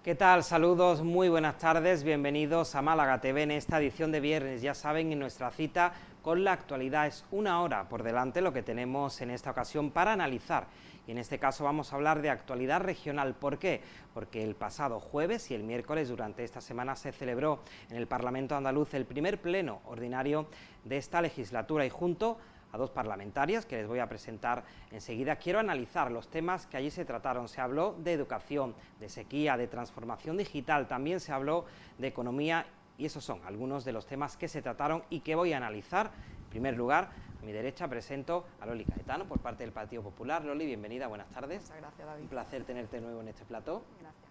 ¿Qué tal? Saludos, muy buenas tardes, bienvenidos a Málaga TV en esta edición de viernes. Ya saben, en nuestra cita con la actualidad es una hora por delante lo que tenemos en esta ocasión para analizar. Y en este caso vamos a hablar de actualidad regional. ¿Por qué? Porque el pasado jueves y el miércoles durante esta semana se celebró en el Parlamento andaluz el primer pleno ordinario de esta legislatura y junto a dos parlamentarias que les voy a presentar enseguida, quiero analizar los temas que allí se trataron. Se habló de educación, de sequía, de transformación digital, también se habló de economía y esos son algunos de los temas que se trataron y que voy a analizar. En primer lugar, a mi derecha presento a Loli Caetano por parte del Partido Popular. Loli, bienvenida, buenas tardes. Muchas gracias, David. Un placer tenerte de nuevo en este plató. Gracias.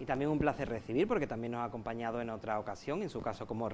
Y también un placer recibir, porque también nos ha acompañado en otra ocasión, en su caso por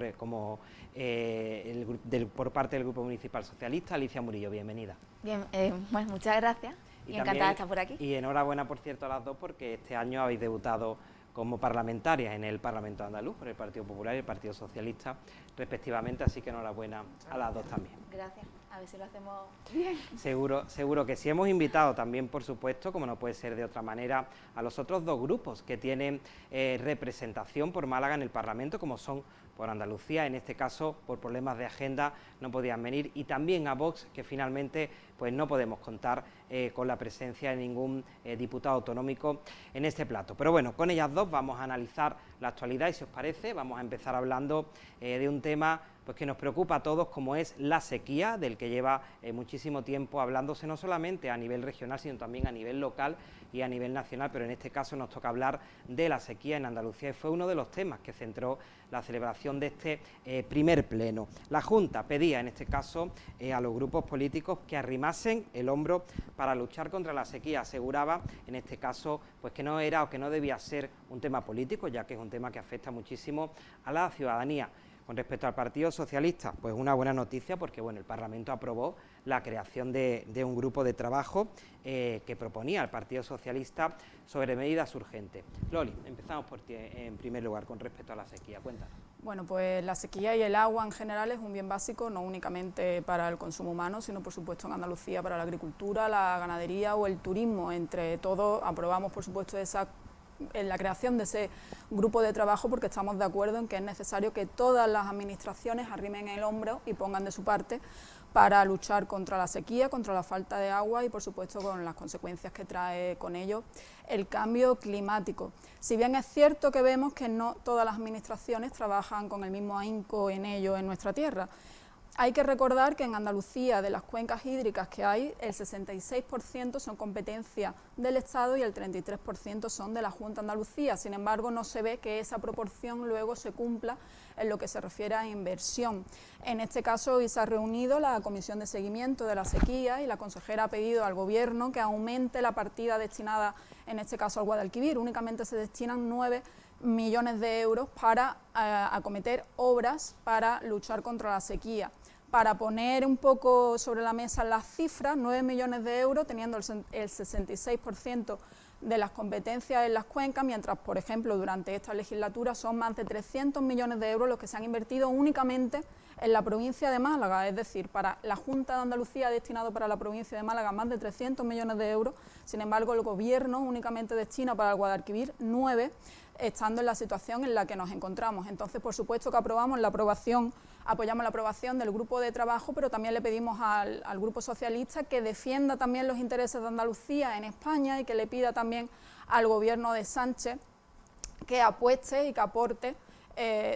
parte del Grupo Municipal Socialista, Alicia Murillo, bienvenida. Bien, bueno, muchas gracias y encantada de estar por aquí. Y enhorabuena, por cierto, a las dos, porque este año habéis debutado como parlamentarias en el Parlamento andaluz por el Partido Popular y el Partido Socialista, respectivamente, así que enhorabuena a las dos también. Gracias, a ver si lo hacemos bien. Seguro que sí. Hemos invitado también, por supuesto, como no puede ser de otra manera, a los otros dos grupos que tienen representación por Málaga en el Parlamento, como son por Andalucía, en este caso por problemas de agenda no podían venir, y también a Vox, que finalmente pues no podemos contar con la presencia de ningún diputado autonómico en este plato. Pero bueno, con ellas dos vamos a analizar la actualidad y, si os parece, vamos a empezar hablando de un tema pues que nos preocupa a todos, como es la sequía, del que lleva muchísimo tiempo hablándose, no solamente a nivel regional, sino también a nivel local y a nivel nacional, pero en este caso nos toca hablar de la sequía en Andalucía y fue uno de los temas que centró la celebración de este primer pleno. La Junta pedía, en este caso, a los grupos políticos que arrimasen el hombro para luchar contra la sequía. Aseguraba, en este caso, pues que no era o que no debía ser un tema político, ya que es un tema que afecta muchísimo a la ciudadanía. Con respecto al Partido Socialista, pues una buena noticia, porque bueno, el Parlamento aprobó la creación de un grupo de trabajo que proponía el Partido Socialista sobre medidas urgentes. Loli, empezamos por ti en primer lugar con respecto a la sequía, cuéntanos. Bueno, pues la sequía y el agua en general es un bien básico, no únicamente para el consumo humano, sino por supuesto en Andalucía para la agricultura, la ganadería o el turismo. Entre todos aprobamos por supuesto en la creación de ese grupo de trabajo, porque estamos de acuerdo en que es necesario que todas las administraciones arrimen el hombro y pongan de su parte para luchar contra la sequía, contra la falta de agua y por supuesto con las consecuencias que trae con ello el cambio climático. Si bien es cierto que vemos que no todas las administraciones trabajan con el mismo ahínco en ello en nuestra tierra. Hay que recordar que en Andalucía, de las cuencas hídricas que hay, el 66% son competencia del Estado y el 33% son de la Junta de Andalucía. Sin embargo, no se ve que esa proporción luego se cumpla en lo que se refiere a inversión. En este caso, hoy se ha reunido la Comisión de Seguimiento de la Sequía y la consejera ha pedido al Gobierno que aumente la partida destinada, en este caso al Guadalquivir. Únicamente se destinan 9 millones de euros para acometer obras para luchar contra la sequía. Para poner un poco sobre la mesa las cifras, 9 millones de euros, teniendo el 66% de las competencias en las cuencas, mientras, por ejemplo, durante esta legislatura son más de 300 millones de euros los que se han invertido únicamente en la provincia de Málaga, es decir, para la Junta de Andalucía ha destinado para la provincia de Málaga más de 300 millones de euros, sin embargo, el Gobierno únicamente destina para el Guadalquivir 9, estando en la situación en la que nos encontramos. Entonces, por supuesto que apoyamos la aprobación del grupo de trabajo, pero también le pedimos al Grupo Socialista que defienda también los intereses de Andalucía en España y que le pida también al Gobierno de Sánchez que apueste y que aporte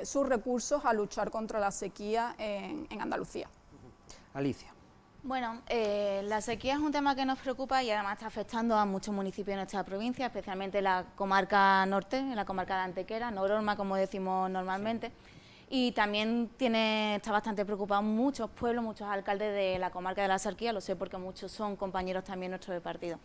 sus recursos a luchar contra la sequía en Andalucía. Alicia. Bueno, la sequía es un tema que nos preocupa y además está afectando a muchos municipios de nuestra provincia, especialmente la comarca norte, en la comarca de Antequera, Nororma, como decimos normalmente. Y también está bastante preocupado muchos pueblos, muchos alcaldes de la comarca de la Axarquía, lo sé porque muchos son compañeros también nuestros de partido.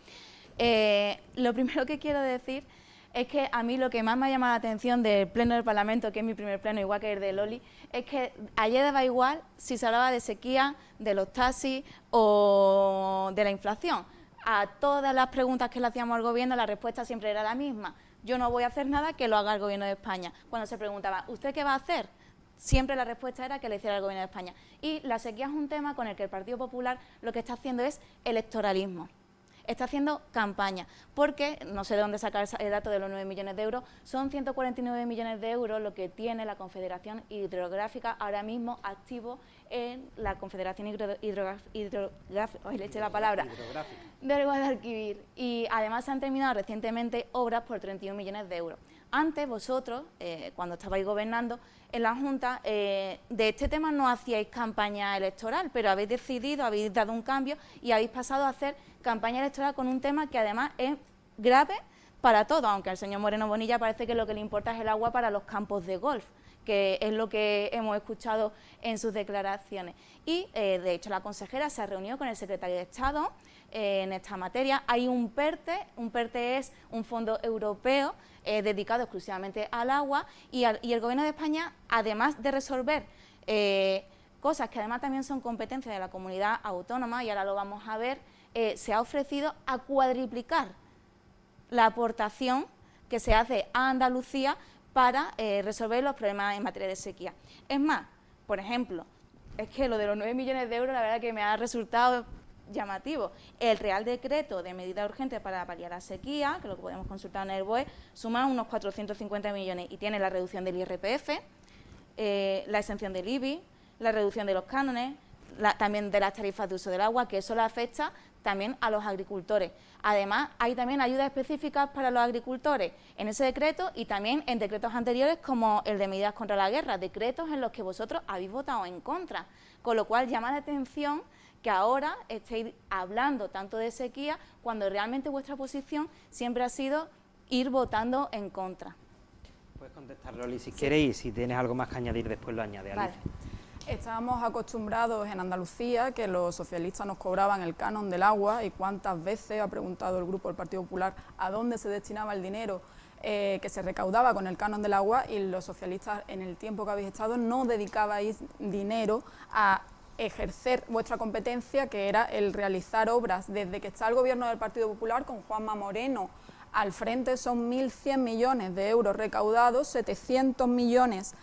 Lo primero que quiero decir es que a mí lo que más me ha llamado la atención del Pleno del Parlamento, que es mi primer pleno, igual que el de Loli, es que ayer daba igual si se hablaba de sequía, de los taxis o de la inflación. A todas las preguntas que le hacíamos al Gobierno, la respuesta siempre era la misma: yo no voy a hacer nada, que lo haga el Gobierno de España. Cuando se preguntaba, ¿usted qué va a hacer?, siempre la respuesta era que le hiciera el Gobierno de España. Y la sequía es un tema con el que el Partido Popular lo que está haciendo es electoralismo. está haciendo campaña, porque no sé de dónde sacar el dato de los 9 millones de euros, son 149 millones de euros lo que tiene la Confederación Hidrográfica ahora mismo activo en la Confederación Hidrográfica del Guadalquivir, y además se han terminado recientemente obras por 31 millones de euros. Antes vosotros, cuando estabais gobernando en la Junta, de este tema no hacíais campaña electoral, pero habéis decidido, habéis dado un cambio y habéis pasado a hacer campaña electoral con un tema que además es grave para todo, aunque al señor Moreno Bonilla parece que lo que le importa es el agua para los campos de golf, que es lo que hemos escuchado en sus declaraciones. Y, de hecho, la consejera se ha reunido con el secretario de Estado en esta materia. Hay un PERTE es un fondo europeo dedicado exclusivamente al agua, y el Gobierno de España, además de resolver cosas que además también son competencia de la comunidad autónoma, y ahora lo vamos a ver, se ha ofrecido a cuadriplicar la aportación que se hace a Andalucía para resolver los problemas en materia de sequía. Es más, por ejemplo, es que lo de los 9 millones de euros la verdad que me ha resultado llamativo. El Real Decreto de Medidas Urgentes para paliar la sequía, que lo que podemos consultar en el BOE, suma unos 450 millones y tiene la reducción del IRPF, la exención del IBI, la reducción de los cánones, también de las tarifas de uso del agua, que eso le afecta también a los agricultores. Además, hay también ayudas específicas para los agricultores en ese decreto y también en decretos anteriores como el de medidas contra la guerra, decretos en los que vosotros habéis votado en contra, con lo cual llama la atención que ahora estéis hablando tanto de sequía cuando realmente vuestra posición siempre ha sido ir votando en contra. Puedes contestar, Loli, si quieres, y si tienes algo más que añadir después lo añade, Alicia. Vale. Estábamos acostumbrados en Andalucía que los socialistas nos cobraban el canon del agua, y cuántas veces ha preguntado el Grupo del Partido Popular a dónde se destinaba el dinero que se recaudaba con el canon del agua, y los socialistas en el tiempo que habéis estado no dedicabais dinero a ejercer vuestra competencia, que era el realizar obras. Desde que está el Gobierno del Partido Popular con Juanma Moreno al frente son 1.100 millones de euros recaudados, 700 millones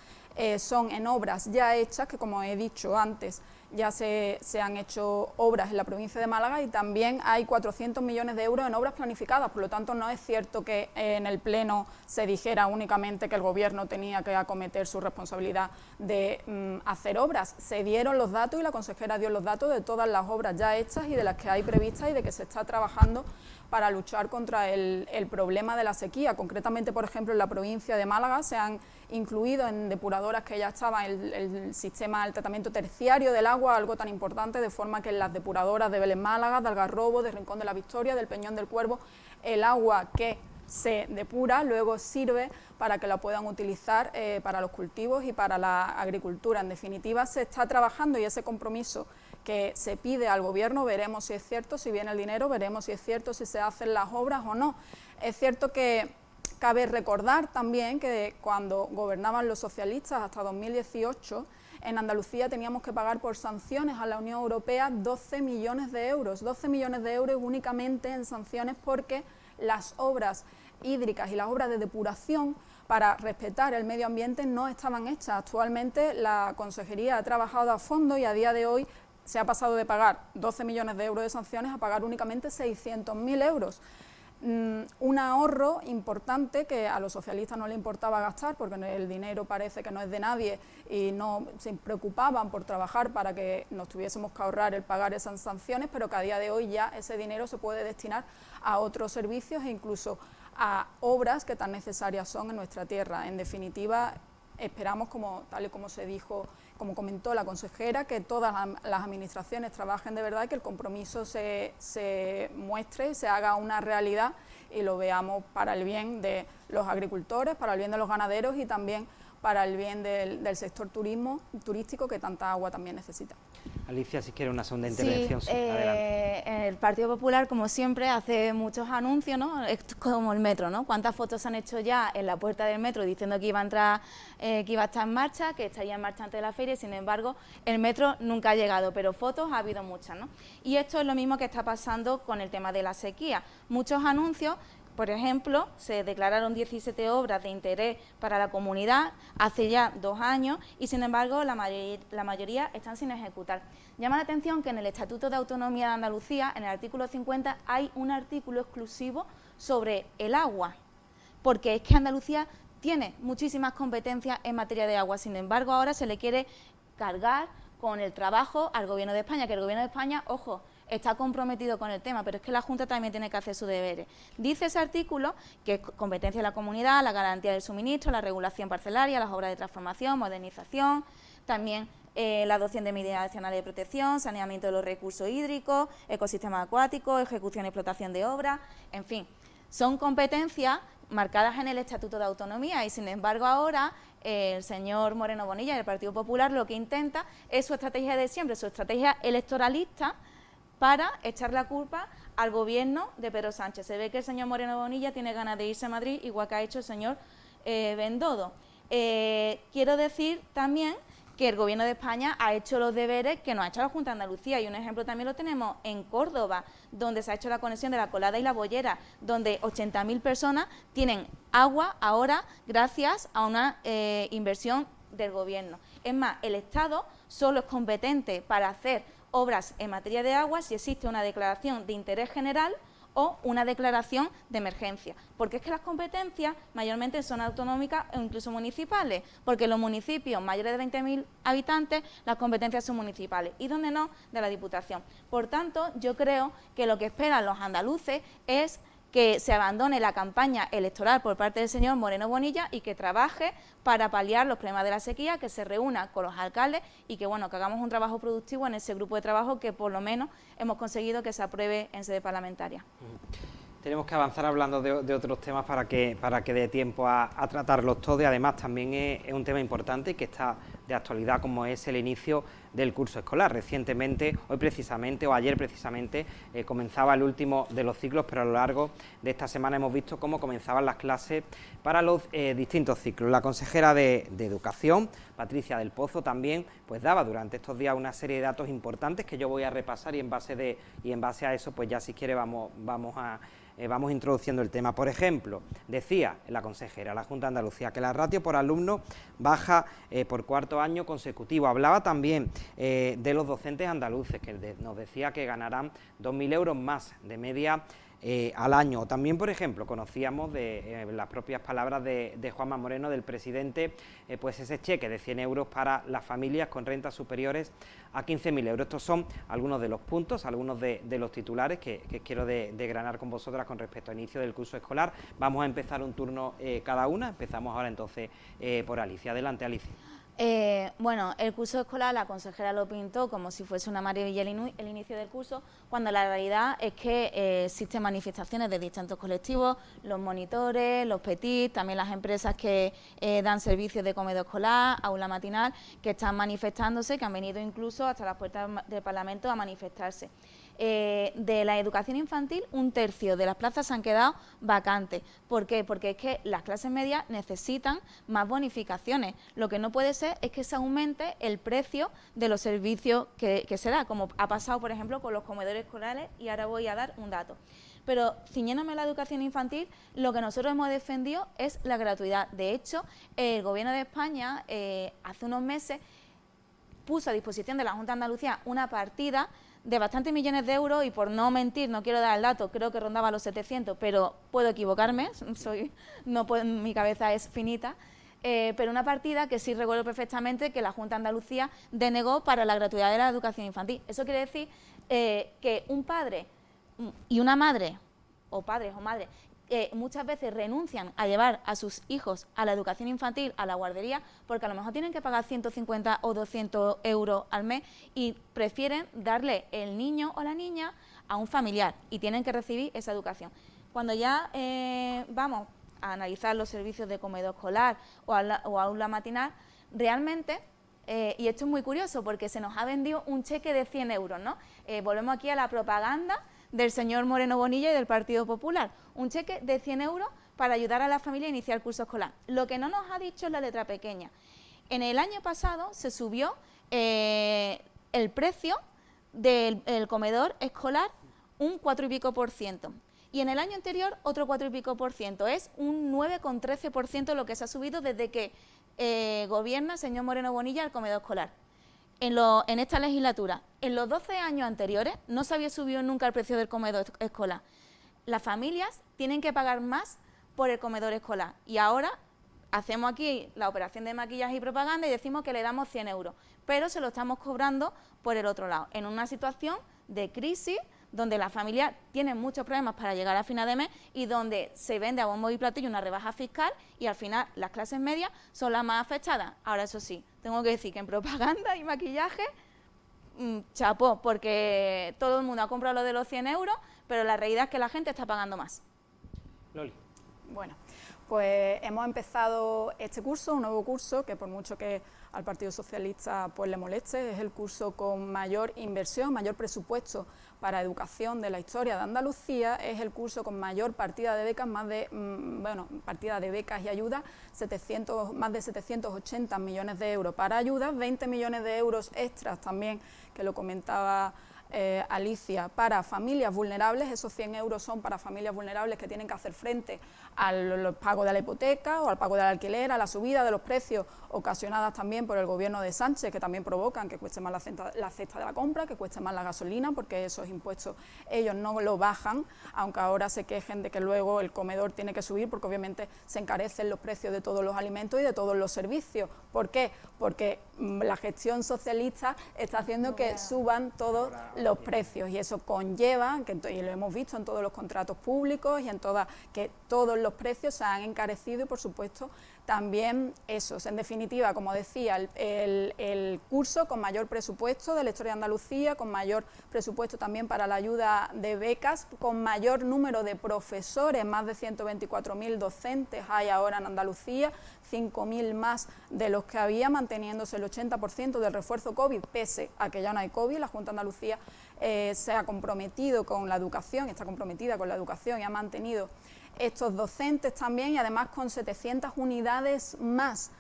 son en obras ya hechas, que como he dicho antes, ya se han hecho obras en la provincia de Málaga, y también hay 400 millones de euros en obras planificadas. Por lo tanto, no es cierto que en el Pleno se dijera únicamente que el Gobierno tenía que acometer su responsabilidad de hacer obras. Se dieron los datos y la consejera dio los datos de todas las obras ya hechas y de las que hay previstas y de que se está trabajando para luchar contra el problema de la sequía. Concretamente, por ejemplo, en la provincia de Málaga se han incluido en depuradoras que ya estaban el sistema del tratamiento terciario del agua, algo tan importante, de forma que en las depuradoras de Vélez Málaga, de Algarrobo, de Rincón de la Victoria, del Peñón del Cuervo, el agua que se depura luego sirve para que la puedan utilizar para los cultivos y para la agricultura. En definitiva, se está trabajando, y ese compromiso que se pide al Gobierno, veremos si es cierto, si viene el dinero, veremos si es cierto, si se hacen las obras o no. Es cierto que cabe recordar también que cuando gobernaban los socialistas hasta 2018, en Andalucía teníamos que pagar por sanciones a la Unión Europea 12 millones de euros, 12 millones de euros únicamente en sanciones, porque las obras hídricas y las obras de depuración para respetar el medio ambiente no estaban hechas. Actualmente la Consejería ha trabajado a fondo y a día de hoy se ha pasado de pagar 12 millones de euros de sanciones a pagar únicamente 600.000 euros. Un ahorro importante que a los socialistas no les importaba gastar, porque el dinero parece que no es de nadie, y no se preocupaban por trabajar para que nos tuviésemos que ahorrar el pagar esas sanciones, pero que a día de hoy ya ese dinero se puede destinar a otros servicios e incluso a obras que tan necesarias son en nuestra tierra. En definitiva, esperamos, tal y como se dijo, como comentó la consejera, que todas las administraciones trabajen de verdad y que el compromiso se muestre, se haga una realidad y lo veamos para el bien de los agricultores, para el bien de los ganaderos y también para el bien del sector turístico, que tanta agua también necesita. Alicia, si quiere una segunda intervención, sí, adelante. El Partido Popular, como siempre, hace muchos anuncios, ¿no? Es como el metro, ¿no? ¿Cuántas fotos se han hecho ya en la puerta del metro diciendo que iba a entrar, que iba a estar en marcha, que estaría en marcha antes de la feria? Sin embargo, el metro nunca ha llegado, pero fotos ha habido muchas, ¿no? Y esto es lo mismo que está pasando con el tema de la sequía. Muchos anuncios, Por ejemplo, se declararon 17 obras de interés para la comunidad hace ya 2 años y, sin embargo, la mayoría están sin ejecutar. Llama la atención que en el Estatuto de Autonomía de Andalucía, en el artículo 50, hay un artículo exclusivo sobre el agua, porque es que Andalucía tiene muchísimas competencias en materia de agua. Sin embargo, ahora se le quiere cargar con el trabajo al Gobierno de España, que el Gobierno de España, ojo, está comprometido con el tema, pero es que la Junta también tiene que hacer sus deberes. Dice ese artículo que es competencia de la comunidad, la garantía del suministro, la regulación parcelaria, las obras de transformación, modernización, también la adopción de medidas adicionales de protección, saneamiento de los recursos hídricos, ecosistemas acuáticos, ejecución y explotación de obras, en fin, son competencias marcadas en el Estatuto de Autonomía y, sin embargo, ahora el señor Moreno Bonilla del Partido Popular lo que intenta es su estrategia de siempre, su estrategia electoralista para echar la culpa al gobierno de Pedro Sánchez. Se ve que el señor Moreno Bonilla tiene ganas de irse a Madrid, igual que ha hecho el señor Bendodo. Quiero decir también que el Gobierno de España ha hecho los deberes que nos ha hecho la Junta de Andalucía, y un ejemplo también lo tenemos en Córdoba, donde se ha hecho la conexión de la Colada y la Bollera, donde 80.000 personas tienen agua ahora gracias a una inversión del Gobierno. Es más, el Estado solo es competente para hacer obras en materia de agua si existe una declaración de interés general o una declaración de emergencia, porque es que las competencias mayormente son autonómicas o incluso municipales, porque en los municipios mayores de 20.000 habitantes las competencias son municipales y donde no, de la Diputación. Por tanto, yo creo que lo que esperan los andaluces es que se abandone la campaña electoral por parte del señor Moreno Bonilla y que trabaje para paliar los problemas de la sequía, que se reúna con los alcaldes y que, bueno, que hagamos un trabajo productivo en ese grupo de trabajo que por lo menos hemos conseguido que se apruebe en sede parlamentaria. Tenemos que avanzar hablando de otros temas para que dé tiempo a tratarlos todos, y además también es un tema importante que está de actualidad, como es el inicio del curso escolar. Recientemente, hoy precisamente, o ayer precisamente, comenzaba el último de los ciclos, pero a lo largo de esta semana hemos visto cómo comenzaban las clases para los distintos ciclos. La consejera de Educación, Patricia del Pozo, también pues daba durante estos días una serie de datos importantes que yo voy a repasar, y en base a eso, pues ya si quiere vamos introduciendo el tema. Por ejemplo, decía la consejera, la Junta de Andalucía, que la ratio por alumno baja por 4º año consecutivo. Hablaba también de los docentes andaluces, que nos decía que ganarán 2.000 euros más de media al año. También, por ejemplo, conocíamos de las propias palabras de Juanma Moreno, del presidente, pues ese cheque de 100 euros para las familias con rentas superiores a 15.000 euros. Estos son algunos de los puntos, algunos de los titulares que quiero desgranar con vosotras con respecto al inicio del curso escolar. Vamos a empezar un turno cada una. Empezamos ahora entonces por Alicia. Adelante, Alicia. Bueno, el curso escolar la consejera lo pintó como si fuese una maravilla el inicio del curso, cuando la realidad es que existen manifestaciones de distintos colectivos, los monitores, los PETIT, también las empresas que dan servicios de comedor escolar, aula matinal, que están manifestándose, que han venido incluso hasta las puertas del Parlamento a manifestarse. De la educación infantil, 1/3 de las plazas se han quedado vacantes. ¿Por qué? Porque es que las clases medias necesitan más bonificaciones. Lo que no puede ser es que se aumente el precio de los servicios que se da, como ha pasado, por ejemplo, con los comedores escolares, y ahora voy a dar un dato. Pero ciñéndome a la educación infantil, lo que nosotros hemos defendido es la gratuidad. De hecho, el Gobierno de España hace unos meses puso a disposición de la Junta de Andalucía una partida de bastantes millones de euros, y por no mentir, no quiero dar el dato, creo que rondaba los 700, pero puedo equivocarme, mi cabeza es finita, pero una partida que sí recuerdo perfectamente que la Junta de Andalucía denegó para la gratuidad de la educación infantil. Eso quiere decir que un padre y una madre, o padres o madres, muchas veces renuncian a llevar a sus hijos a la educación infantil, a la guardería, porque a lo mejor tienen que pagar 150 o 200 euros al mes y prefieren darle el niño o la niña a un familiar y tienen que recibir esa educación. Cuando ya vamos a analizar los servicios de comedor escolar o aula matinal, realmente, y esto es muy curioso porque se nos ha vendido un cheque de 100 euros, ¿no? Volvemos aquí a la propaganda del señor Moreno Bonilla y del Partido Popular, un cheque de 100 euros para ayudar a la familia a iniciar el curso escolar. Lo que no nos ha dicho es la letra pequeña. En el año pasado se subió el precio del comedor escolar un 4 y pico %. Y en el año anterior otro 4 y pico por ciento. Es un 9,13% lo que se ha subido desde que gobierna el señor Moreno Bonilla el comedor escolar. En esta legislatura, en los 12 años anteriores, no se había subido nunca el precio del comedor escolar. Las familias tienen que pagar más por el comedor escolar y ahora hacemos aquí la operación de maquillaje y propaganda y decimos que le damos 100 euros, pero se lo estamos cobrando por el otro lado, en una situación de crisis donde las familias tienen muchos problemas para llegar a final de mes y donde se vende a bombo y platillo una rebaja fiscal y al final las clases medias son las más afectadas. Ahora, eso sí, tengo que decir que en propaganda y maquillaje, chapó, porque todo el mundo ha comprado lo de los 100 euros, pero la realidad es que la gente está pagando más. Loli. Bueno, pues hemos empezado este curso, un nuevo curso que por mucho que al Partido Socialista pues le moleste, es el curso con mayor inversión, mayor presupuesto para educación de la historia de Andalucía, es el curso con mayor partida de becas, partida de becas y ayudas, más de 780 millones de euros para ayudas, 20 millones de euros extras también, que lo comentaba Alicia, para familias vulnerables. Esos 100 euros son para familias vulnerables que tienen que hacer frente al pago de la hipoteca o al pago del alquiler, a la subida de los precios ocasionadas también por el gobierno de Sánchez, que también provocan que cueste más la cesta de la compra, que cueste más la gasolina, porque esos impuestos ellos no lo bajan, aunque ahora se quejen de que luego el comedor tiene que subir, porque obviamente se encarecen los precios de todos los alimentos y de todos los servicios. ¿Por qué? Porque la gestión socialista está haciendo que suban todos los precios y eso conlleva, y lo hemos visto en todos los contratos públicos y en que todos los precios se han encarecido y por supuesto también esos. En definitiva, como decía, el curso con mayor presupuesto de la historia de Andalucía, con mayor presupuesto también para la ayuda de becas, con mayor número de profesores, más de 124.000 docentes hay ahora en Andalucía, 5.000 más de los que había, manteniéndose el 80% del refuerzo COVID, pese a que ya no hay COVID. La Junta de Andalucía se ha comprometido con la educación, está comprometida con la educación y ha mantenido estos docentes también, y además con 700 unidades más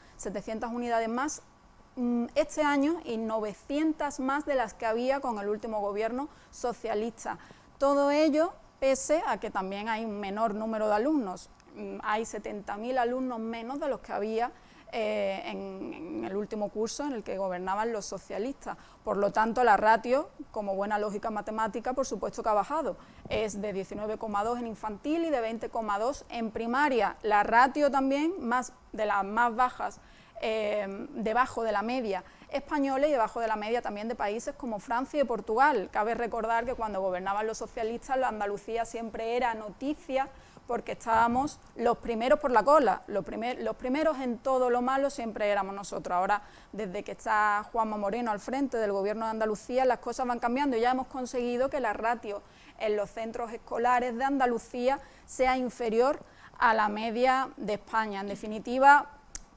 este año y 900 más de las que había con el último gobierno socialista. Todo ello pese a que también hay un menor número de alumnos, hay 70.000 alumnos menos de los que había en el último curso en el que gobernaban los socialistas. Por lo tanto, la ratio, como buena lógica matemática, por supuesto que ha bajado. Es de 19,2 en infantil y de 20,2 en primaria. La ratio también de las más bajas, debajo de la media española y debajo de la media también de países como Francia y Portugal. Cabe recordar que cuando gobernaban los socialistas, la Andalucía siempre era noticia porque estábamos los primeros por la cola, los primeros en todo lo malo siempre éramos nosotros. Ahora, desde que está Juanma Moreno al frente del gobierno de Andalucía, las cosas van cambiando y ya hemos conseguido que la ratio en los centros escolares de Andalucía sea inferior a la media de España. En definitiva,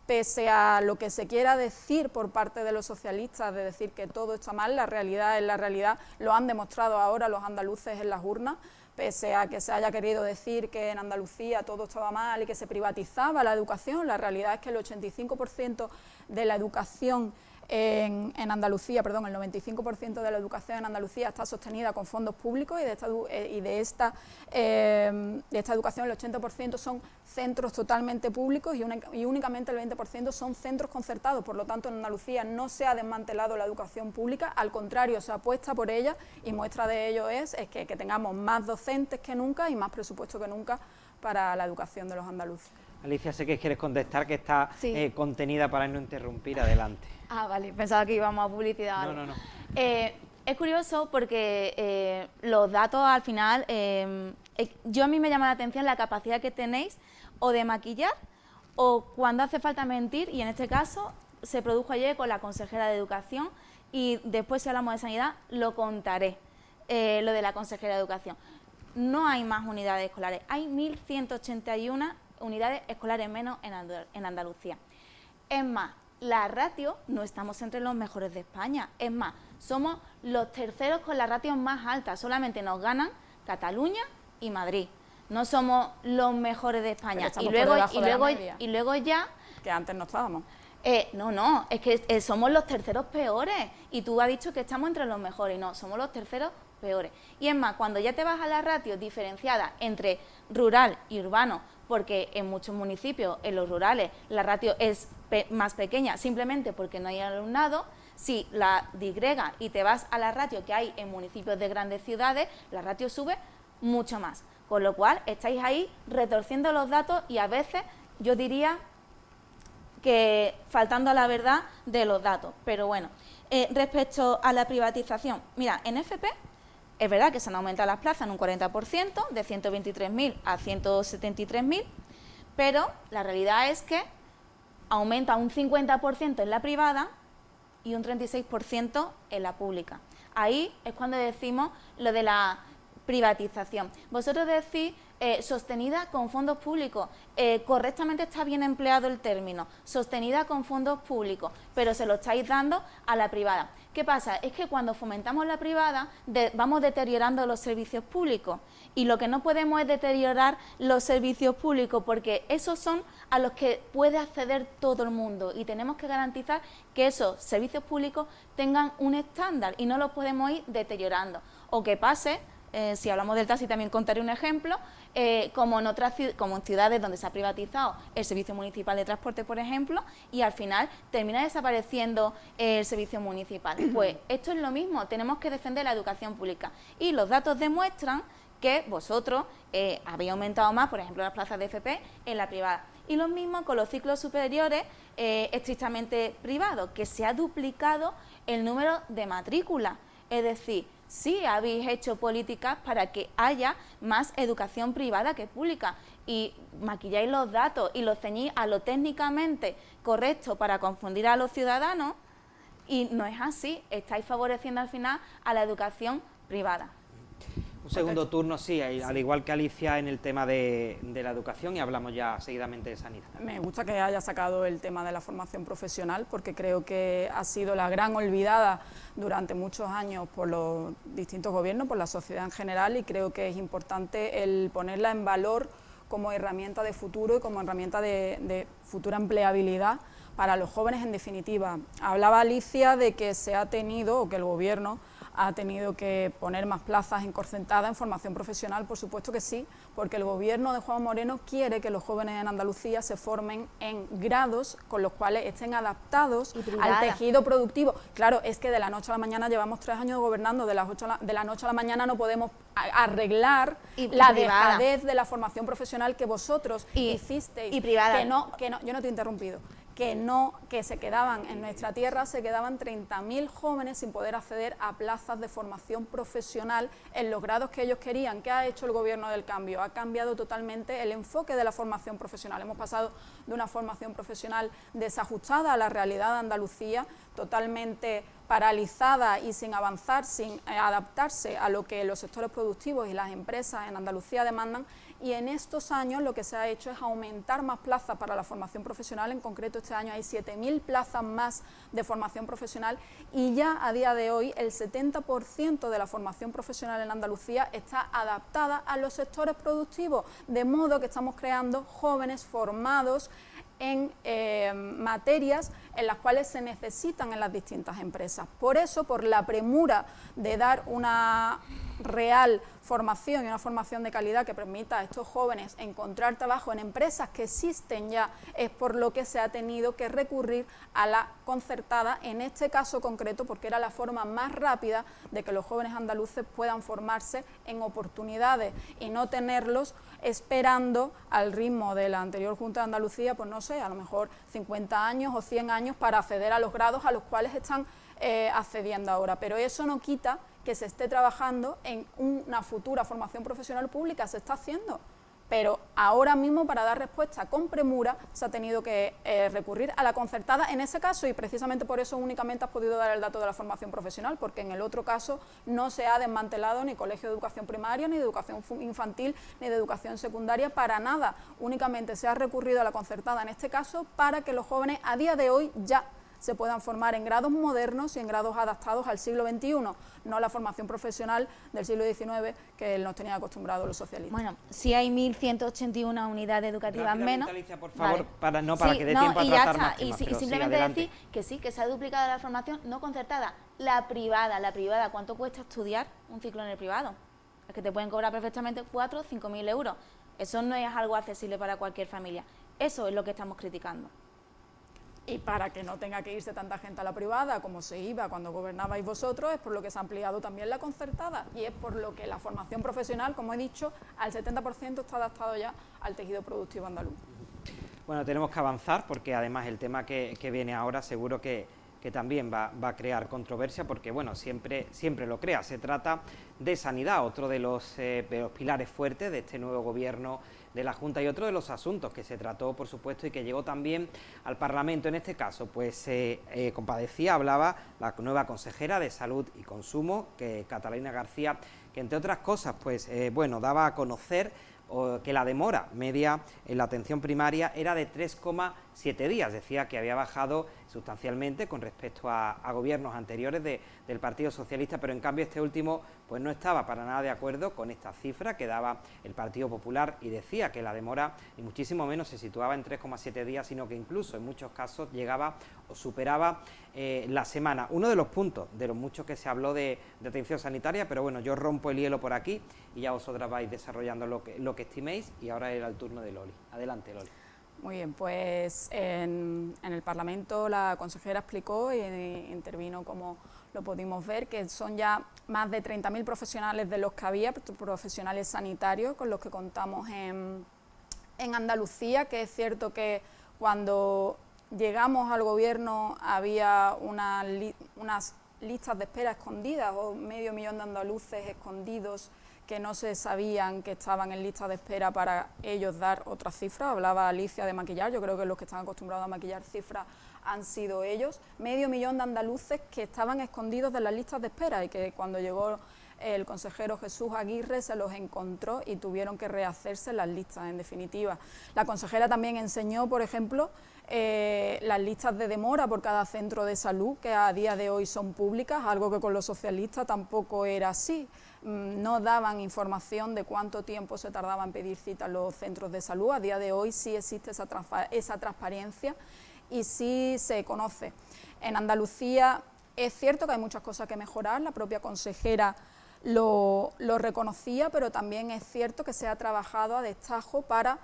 pese a lo que se quiera decir por parte de los socialistas, de decir que todo está mal, la realidad es la realidad, lo han demostrado ahora los andaluces en las urnas. Pese a que se haya querido decir que en Andalucía todo estaba mal y que se privatizaba la educación, la realidad es que el 85% de la educación en Andalucía, el 95% de la educación en Andalucía está sostenida con fondos públicos y de esta educación el 80% son centros totalmente públicos y únicamente el 20% son centros concertados. Por lo tanto, en Andalucía no se ha desmantelado la educación pública, al contrario, se apuesta por ella y muestra de ello es que tengamos más docentes que nunca y más presupuesto que nunca para la educación de los andaluces. Alicia, sé que quieres contestar, que está contenida para no interrumpir. Adelante. Ah, vale, pensaba que íbamos a publicidad. No. Es curioso porque los datos al final, a mí me llama la atención la capacidad que tenéis o de maquillar o cuando hace falta mentir, y en este caso se produjo ayer con la consejera de Educación y después si hablamos de sanidad lo contaré, lo de la consejera de Educación. No hay más unidades escolares, hay 1.181 unidades escolares menos en Andalucía. Es más, la ratio no estamos entre los mejores de España, es más, somos los terceros con la ratio más alta, solamente nos ganan Cataluña y Madrid. No somos los mejores de España. Y luego ya... Que antes no estábamos. Es que somos los terceros peores. Y tú has dicho que estamos entre los mejores. Y no, somos los terceros peores. Y es más, cuando ya te vas a la ratio diferenciada entre rural y urbano, porque en muchos municipios, en los rurales, la ratio es más pequeña simplemente porque no hay alumnado, si la disgregas y te vas a la ratio que hay en municipios de grandes ciudades, la ratio sube mucho más. Con lo cual, estáis ahí retorciendo los datos y a veces, yo diría que faltando a la verdad de los datos. Pero bueno, respecto a la privatización, mira, en FP es verdad que se han aumentado las plazas en un 40%, de 123.000 a 173.000, pero la realidad es que aumenta un 50% en la privada y un 36% en la pública. Ahí es cuando decimos lo de la privatización. Vosotros decís sostenida con fondos públicos. Correctamente está bien empleado el término, sostenida con fondos públicos, pero se lo estáis dando a la privada. ¿Qué pasa? Es que cuando fomentamos la privada vamos deteriorando los servicios públicos y lo que no podemos es deteriorar los servicios públicos porque esos son a los que puede acceder todo el mundo y tenemos que garantizar que esos servicios públicos tengan un estándar y no los podemos ir deteriorando. O que pase, si hablamos del taxi también contaré un ejemplo, como en ciudades donde se ha privatizado el servicio municipal de transporte, por ejemplo, y al final termina desapareciendo el servicio municipal. Pues esto es lo mismo, tenemos que defender la educación pública y los datos demuestran que vosotros habéis aumentado más, por ejemplo, las plazas de FP en la privada. Y lo mismo con los ciclos superiores estrictamente privados, que se ha duplicado el número de matrículas, es decir, sí habéis hecho políticas para que haya más educación privada que pública y maquilláis los datos y los ceñís a lo técnicamente correcto para confundir a los ciudadanos y no es así, estáis favoreciendo al final a la educación privada. Un segundo turno, sí, al igual que Alicia en el tema de la educación y hablamos ya seguidamente de sanidad. Me gusta que haya sacado el tema de la formación profesional porque creo que ha sido la gran olvidada durante muchos años por los distintos gobiernos, por la sociedad en general y creo que es importante el ponerla en valor como herramienta de futuro y como herramienta de futura empleabilidad para los jóvenes en definitiva. Hablaba Alicia de que se ha tenido, o que el gobierno ha tenido que poner más plazas encorcentadas en formación profesional, por supuesto que sí, porque el gobierno de Juanma Moreno quiere que los jóvenes en Andalucía se formen en grados con los cuales estén adaptados al tejido productivo. Claro, es que de la noche a la mañana llevamos 3 años gobernando, de la noche a la mañana no podemos arreglar la dejadez de la formación profesional que vosotros hicisteis. Y privada. Yo no te he interrumpido. Que se quedaban en nuestra tierra, se quedaban 30.000 jóvenes sin poder acceder a plazas de formación profesional en los grados que ellos querían. ¿Qué ha hecho el gobierno del cambio? Ha cambiado totalmente el enfoque de la formación profesional. Hemos pasado de una formación profesional desajustada a la realidad de Andalucía, totalmente paralizada y sin avanzar, sin adaptarse a lo que los sectores productivos y las empresas en Andalucía demandan. Y en estos años lo que se ha hecho es aumentar más plazas para la formación profesional, en concreto este año hay 7.000 plazas más de formación profesional y ya a día de hoy el 70% de la formación profesional en Andalucía está adaptada a los sectores productivos, de modo que estamos creando jóvenes formados en materias en las cuales se necesitan en las distintas empresas. Por eso, por la premura de dar una real formación y una formación de calidad que permita a estos jóvenes encontrar trabajo en empresas que existen ya, es por lo que se ha tenido que recurrir a la concertada, en este caso concreto, porque era la forma más rápida de que los jóvenes andaluces puedan formarse en oportunidades y no tenerlos esperando al ritmo de la anterior Junta de Andalucía, pues no sé, a lo mejor 50 años o 100 años para acceder a los grados a los cuales están accediendo ahora. Pero eso no quita que se esté trabajando en una futura formación profesional pública, se está haciendo, pero ahora mismo para dar respuesta con premura se ha tenido que recurrir a la concertada en ese caso y precisamente por eso únicamente has podido dar el dato de la formación profesional, porque en el otro caso no se ha desmantelado ni colegio de educación primaria, ni de educación infantil, ni de educación secundaria, para nada, únicamente se ha recurrido a la concertada en este caso para que los jóvenes a día de hoy ya se puedan formar en grados modernos y en grados adaptados al siglo XXI, no la formación profesional del siglo XIX que nos tenía acostumbrados los socialistas. Bueno, si hay 1.181 unidades educativas menos... Alicia, por favor, vale. para que dé tiempo a tratar más temas, y simplemente decir que sí, que se ha duplicado la formación no concertada, la privada, ¿cuánto cuesta estudiar un ciclo en el privado? Es que te pueden cobrar perfectamente 4 o 5.000 euros. Eso no es algo accesible para cualquier familia. Eso es lo que estamos criticando. Y para que no tenga que irse tanta gente a la privada como se iba cuando gobernabais vosotros, es por lo que se ha ampliado también la concertada y es por lo que la formación profesional, como he dicho, al 70% está adaptado ya al tejido productivo andaluz. Bueno, tenemos que avanzar porque además el tema que viene ahora seguro que también va a crear controversia porque, bueno, siempre lo crea. Se trata de sanidad, otro de los pilares fuertes de este nuevo gobierno de la Junta y otro de los asuntos que se trató, por supuesto, y que llegó también al Parlamento. En este caso, pues compadecía, hablaba la nueva consejera de Salud y Consumo, Catalina García, que entre otras cosas, pues bueno, daba a conocer que la demora media en la atención primaria era de 3,7 días, decía que había bajado sustancialmente con respecto a gobiernos anteriores del Partido Socialista, pero en cambio este último pues no estaba para nada de acuerdo con esta cifra que daba el Partido Popular y decía que la demora ni muchísimo menos se situaba en 3,7 días, sino que incluso en muchos casos llegaba o superaba la semana. Uno de los puntos de los muchos que se habló de atención sanitaria, pero bueno, yo rompo el hielo por aquí y ya vosotras vais desarrollando lo que estiméis y ahora era el turno de Loli. Adelante, Loli. Muy bien, pues en el Parlamento la consejera explicó y intervino, como lo pudimos ver, que son ya más de 30.000 profesionales de los que había, profesionales sanitarios con los que contamos en Andalucía, que es cierto que cuando llegamos al gobierno había unas listas de espera escondidas o 500.000 de andaluces escondidos que no se sabían que estaban en lista de espera para ellos dar otras cifras. Hablaba Alicia de maquillar, yo creo que los que están acostumbrados a maquillar cifras han sido ellos. 500.000 de andaluces que estaban escondidos de las listas de espera y que cuando llegó el consejero Jesús Aguirre se los encontró y tuvieron que rehacerse las listas, en definitiva. La consejera también enseñó, por ejemplo, las listas de demora por cada centro de salud, que a día de hoy son públicas, algo que con los socialistas tampoco era así. No daban información de cuánto tiempo se tardaba en pedir cita en los centros de salud. A día de hoy sí existe esa transparencia y sí se conoce. En Andalucía es cierto que hay muchas cosas que mejorar, la propia consejera lo reconocía, pero también es cierto que se ha trabajado a destajo para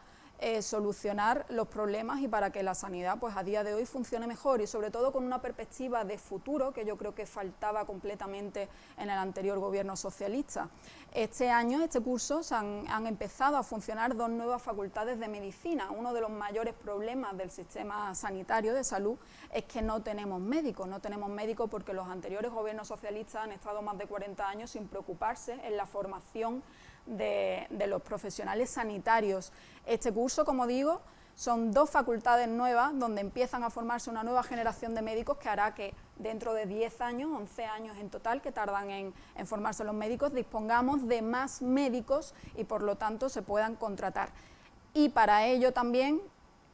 solucionar los problemas y para que la sanidad pues a día de hoy funcione mejor y sobre todo con una perspectiva de futuro que yo creo que faltaba completamente en el anterior gobierno socialista. Este año, este curso, han empezado a funcionar 2 nuevas facultades de medicina. Uno de los mayores problemas del sistema sanitario de salud es que no tenemos médicos porque los anteriores gobiernos socialistas han estado más de 40 años sin preocuparse en la formación de los profesionales sanitarios. Este curso, como digo, son 2 facultades nuevas donde empiezan a formarse una nueva generación de médicos que hará que dentro de 10 años, 11 años en total, que tardan en formarse los médicos, dispongamos de más médicos y por lo tanto se puedan contratar. Y para ello también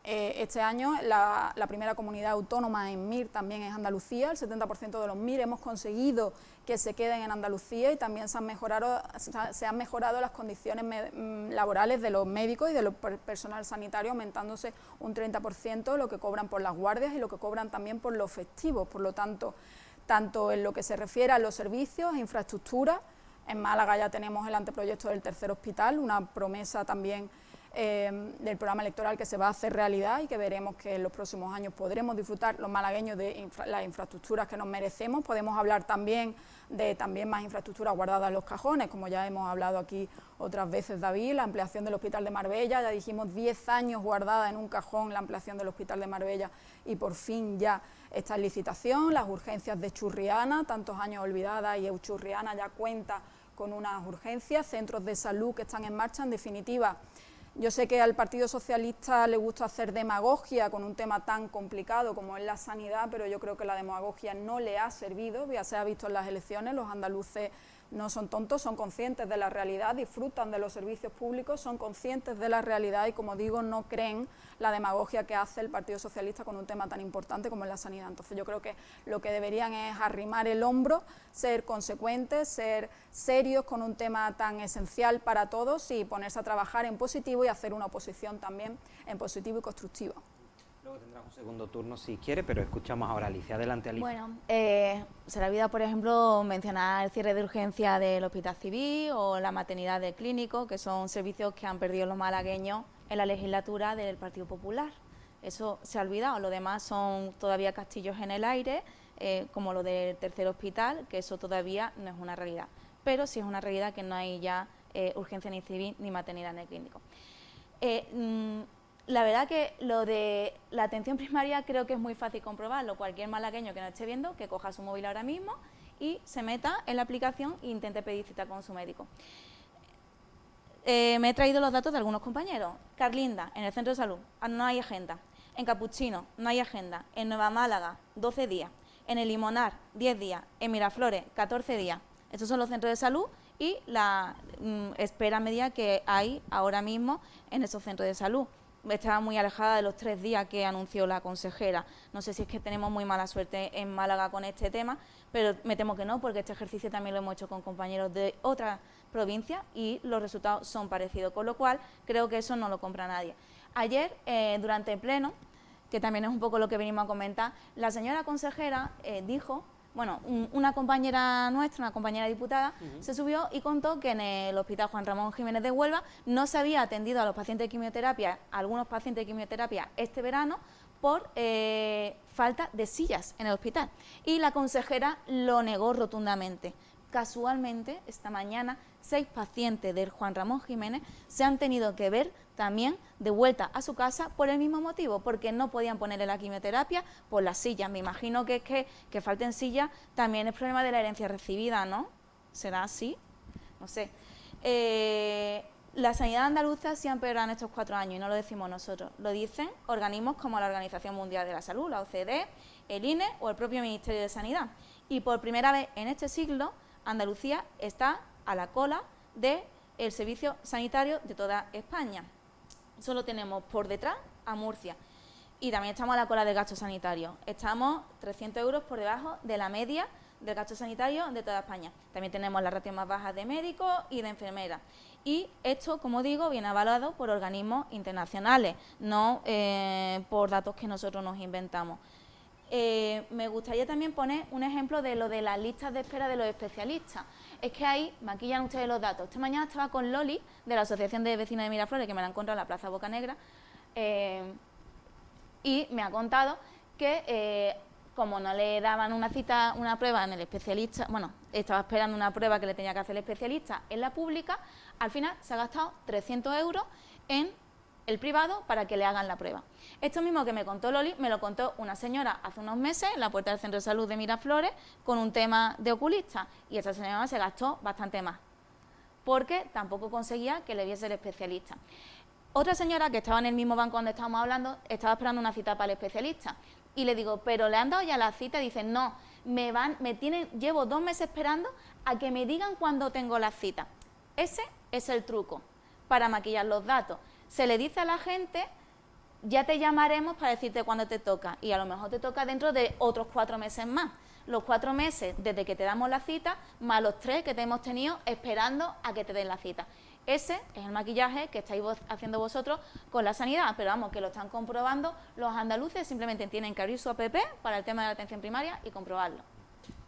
este año la primera comunidad autónoma en MIR también es Andalucía, el 70% de los MIR hemos conseguido que se queden en Andalucía y también se han mejorado las condiciones laborales de los médicos y de los personal sanitario, aumentándose un 30% lo que cobran por las guardias y lo que cobran también por los festivos. Por lo tanto, tanto en lo que se refiere a los servicios, infraestructura, en Málaga ya tenemos el anteproyecto del tercer hospital, una promesa también del programa electoral que se va a hacer realidad y que veremos que en los próximos años podremos disfrutar los malagueños de las infraestructuras que nos merecemos. Podemos hablar también de más infraestructuras guardadas en los cajones, como ya hemos hablado aquí otras veces, David, la ampliación del Hospital de Marbella, ya dijimos 10 años guardada en un cajón la ampliación del Hospital de Marbella y por fin ya está en licitación. Las urgencias de Churriana, tantos años olvidadas, y Churriana ya cuenta con unas urgencias, centros de salud que están en marcha. En definitiva, yo sé que al Partido Socialista le gusta hacer demagogia con un tema tan complicado como es la sanidad, pero yo creo que la demagogia no le ha servido. Ya se ha visto en las elecciones, los andaluces no son tontos, son conscientes de la realidad, disfrutan de los servicios públicos, son conscientes de la realidad y, como digo, no creen la demagogia que hace el Partido Socialista con un tema tan importante como es la sanidad. Entonces yo creo que lo que deberían es arrimar el hombro, ser consecuentes, ser serios con un tema tan esencial para todos y ponerse a trabajar en positivo y hacer una oposición también en positivo y constructiva. Luego tendrás un segundo turno si quiere, pero escuchamos ahora a Alicia. Adelante, Alicia. Bueno, se le olvida, por ejemplo, mencionar el cierre de urgencia del Hospital Civil o la maternidad del Clínico, que son servicios que han perdido los malagueños en la legislatura del Partido Popular. Eso se ha olvidado, lo demás son todavía castillos en el aire, como lo del tercer hospital, que eso todavía no es una realidad. Pero sí es una realidad que no hay ya urgencia ni civil ni maternidad en el Clínico. La verdad que lo de la atención primaria creo que es muy fácil comprobarlo. Cualquier malagueño que no esté viendo, que coja su móvil ahora mismo y se meta en la aplicación e intente pedir cita con su médico. Me he traído los datos de algunos compañeros. Carlinda, en el centro de salud, no hay agenda. En Capuchino, no hay agenda. En Nueva Málaga, 12 días. En el Limonar, 10 días. En Miraflores, 14 días. Estos son los centros de salud y la espera media que hay ahora mismo en esos centros de salud. Estaba muy alejada de los 3 días que anunció la consejera. No sé si es que tenemos muy mala suerte en Málaga con este tema, pero me temo que no, porque este ejercicio también lo hemos hecho con compañeros de otras provincias y los resultados son parecidos, con lo cual creo que eso no lo compra nadie. Ayer, durante el pleno, que también es un poco lo que venimos a comentar, la señora consejera dijo... Bueno, una compañera nuestra, una compañera diputada, se subió y contó que en el Hospital Juan Ramón Jiménez de Huelva no se había atendido a los pacientes de quimioterapia, a algunos pacientes de quimioterapia este verano, por falta de sillas en el hospital. Y la consejera lo negó rotundamente. Casualmente, esta mañana, 6 pacientes del Juan Ramón Jiménez se han tenido que ver también de vuelta a su casa por el mismo motivo, porque no podían ponerle la quimioterapia por las sillas. Me imagino que es que falten sillas también es problema de la herencia recibida, ¿no? ¿Será así? No sé. La sanidad andaluza se ha empeorado en estos 4 años y no lo decimos nosotros, lo dicen organismos como la Organización Mundial de la Salud, la OCDE, el INE o el propio Ministerio de Sanidad. Y por primera vez en este siglo, Andalucía está a la cola del servicio sanitario de toda España. Solo tenemos por detrás a Murcia y también estamos a la cola del gasto sanitario. Estamos 300 euros por debajo de la media del gasto sanitario de toda España. También tenemos las ratios más bajas de médicos y de enfermeras. Y esto, como digo, viene avalado por organismos internacionales, no por datos que nosotros nos inventamos. Me gustaría también poner un ejemplo de lo de las listas de espera de los especialistas. Es que ahí maquillan ustedes los datos. Esta mañana estaba con Loli, de la Asociación de Vecinos de Miraflores, que me la he encontrado en la Plaza Bocanegra, y me ha contado que como no le daban una cita, una prueba en el especialista, bueno, estaba esperando una prueba que le tenía que hacer el especialista en la pública, al final se ha gastado 300 euros en el privado para que le hagan la prueba. Esto mismo que me contó Loli, me lo contó una señora hace unos meses en la puerta del Centro de Salud de Miraflores con un tema de oculista y esa señora se gastó bastante más porque tampoco conseguía que le viese el especialista. Otra señora que estaba en el mismo banco donde estábamos hablando estaba esperando una cita para el especialista y le digo, ¿pero le han dado ya la cita? Y dice, no, llevo 2 meses esperando a que me digan cuándo tengo la cita. Ese es el truco para maquillar los datos. Se le dice a la gente, ya te llamaremos para decirte cuándo te toca y a lo mejor te toca dentro de otros 4 meses más. Los 4 meses desde que te damos la cita, más los 3 que te hemos tenido esperando a que te den la cita. Ese es el maquillaje que estáis haciendo vosotros con la sanidad, pero vamos, que lo están comprobando los andaluces, simplemente tienen que abrir su app para el tema de la atención primaria y comprobarlo.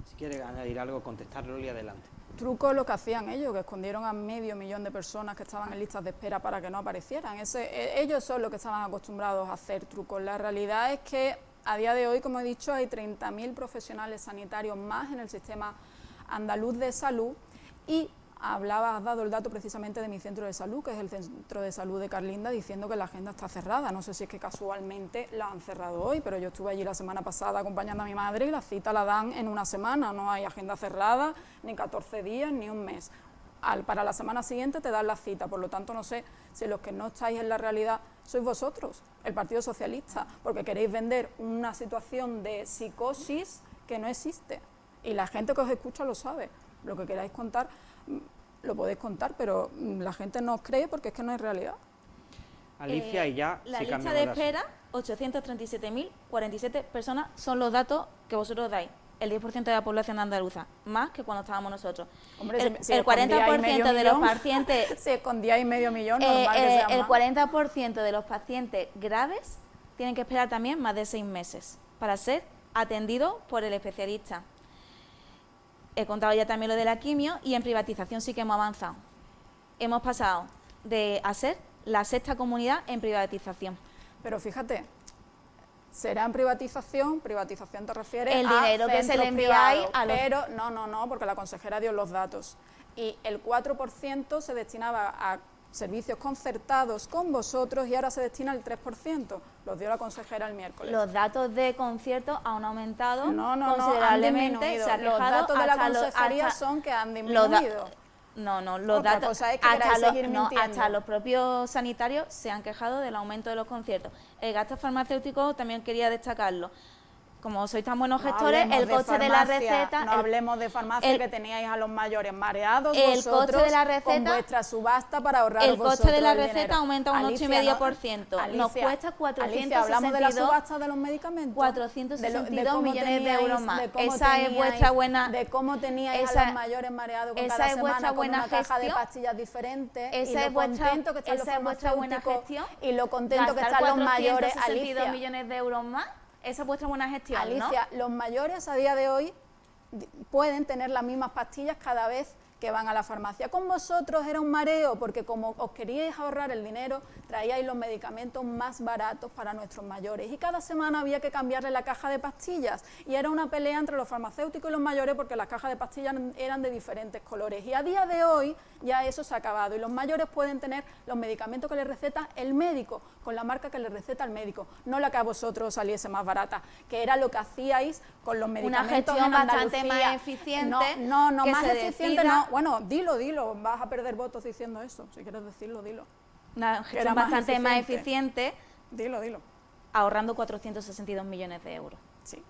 Si quiere añadir algo, contestarlo y adelante. Truco lo que hacían ellos, que escondieron a 500.000 de personas que estaban en listas de espera para que no aparecieran. Ellos son los que estaban acostumbrados a hacer trucos. La realidad es que a día de hoy, como he dicho, hay 30.000 profesionales sanitarios más en el sistema andaluz de salud y has dado el dato precisamente de mi centro de salud, que es el centro de salud de Carlinda, diciendo que la agenda está cerrada. No sé si es que casualmente la han cerrado hoy, pero yo estuve allí la semana pasada acompañando a mi madre y la cita la dan en una semana, no hay agenda cerrada, ni 14 días, ni un mes. Para la semana siguiente te dan la cita, por lo tanto no sé si los que no estáis en la realidad sois vosotros, el Partido Socialista, porque queréis vender una situación de psicosis que no existe y la gente que os escucha lo sabe. lo que queráis contar, lo podéis contar, pero la gente no os cree porque es que no es realidad. Alicia, y ya... La sí, lista cambiamos de de asunto. espera, 837.047 personas son los datos que vosotros dais. El 10% de la población andaluza, más que cuando estábamos nosotros. Hombre, si el 40% de los pacientes... Si escondíais medio millón, normal que sean el más. 40% de los pacientes graves tienen que esperar también más de 6 meses para ser atendidos por el especialista. He contado ya también lo de la quimio y en privatización sí que hemos avanzado. Hemos pasado a ser la 6ª comunidad en privatización. Pero fíjate, será en privatización te refieres El a dinero que se centros le enviáis privados, a los... pero no, porque la consejera dio los datos. Y el 4% se destinaba a servicios concertados con vosotros y ahora se destina el 3%. Los dio la consejera el miércoles. Los datos de conciertos han aumentado No, han considerablemente. disminuido. Se ha Los dejado datos de la hasta los- consejería hasta- son que han los da- disminuido. los Otra datos, cosa es que queráis seguir mintiendo. hasta los propios sanitarios se han quejado del aumento de los conciertos. El gasto farmacéutico también quería destacarlo. Como sois tan buenos gestores, hablemos el coste de la farmacia, receta... No hablemos de farmacia, que teníais a los mayores mareados el vosotros coste de la receta- con vuestra subasta para ahorrar El coste de la el receta dinero. aumenta un Alicia, 8,5%. Nos cuesta Alicia, hablamos de la 462 subasta de los medicamentos. 462 cómo millones de euros más. de cómo Esa es vuestra buena... De cómo teníais esa- a los mayores mareados con esa cada es semana vuestra con buena una caja de gestión. pastillas diferentes y Esa lo es vuestra- contento que están los esa es vuestra buena farmacéuticos gestión. y lo contento que Gastar están los mayores. 462 Alicia, millones de euros más, esa es vuestra buena gestión, Alicia, los mayores a día de hoy pueden tener las mismas pastillas cada vez que van a la farmacia. Con vosotros era un mareo, porque como os queríais ahorrar el dinero, traíais los medicamentos más baratos para nuestros mayores. Y cada semana había que cambiarle la caja de pastillas. Y era una pelea entre los farmacéuticos y los mayores, porque las cajas de pastillas eran de diferentes colores. Y a día de hoy ya eso se ha acabado. Y los mayores pueden tener los medicamentos que les receta el médico, con la marca que les receta el médico, no la que a vosotros saliese más barata, que era lo que hacíais con los medicamentos gestión en bastante Andalucía. más eficiente, No, que más se eficiente decida- no. Bueno, dilo, vas a perder votos diciendo eso. Si quieres decirlo, dilo. Una Era gestión más bastante más eficiente. eficiente, Dilo. ahorrando 462 millones de euros. Sí,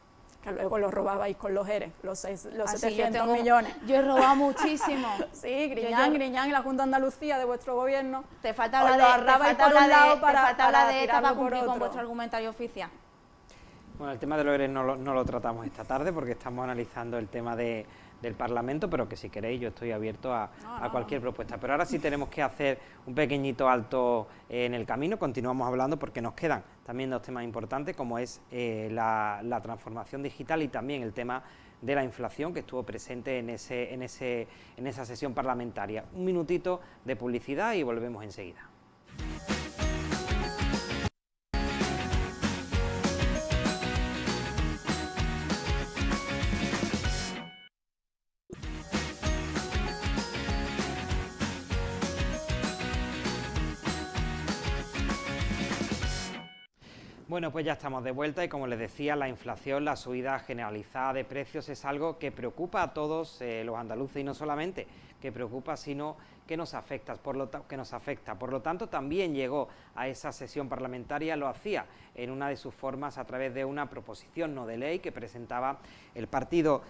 que luego los robabais con los ERE, los Así 700 millones. Yo he robado muchísimo. Sí, yo- Griñán y la Junta de Andalucía de vuestro gobierno. Te falta os hablar lo de, te ahorrabais falta por un hablar de, lado te para, falta hablar de esta tirarlo para por cumplir con otro. vuestro argumentario oficial. Bueno, el tema de los ERE no lo tratamos esta tarde porque estamos analizando el tema del Parlamento, pero que si queréis yo estoy abierto a cualquier propuesta. Pero ahora sí tenemos que hacer un pequeñito alto en el camino, continuamos hablando porque nos quedan también dos temas importantes como es la transformación digital y también el tema de la inflación que estuvo presente en esa sesión parlamentaria. Un minutito de publicidad y volvemos enseguida. Bueno, pues ya estamos de vuelta y como les decía, la inflación, la subida generalizada de precios es algo que preocupa a todos los andaluces y no solamente que preocupa, sino que nos afecta. Por lo tanto, también llegó a esa sesión parlamentaria, lo hacía en una de sus formas a través de una proposición no de ley que presentaba el Partido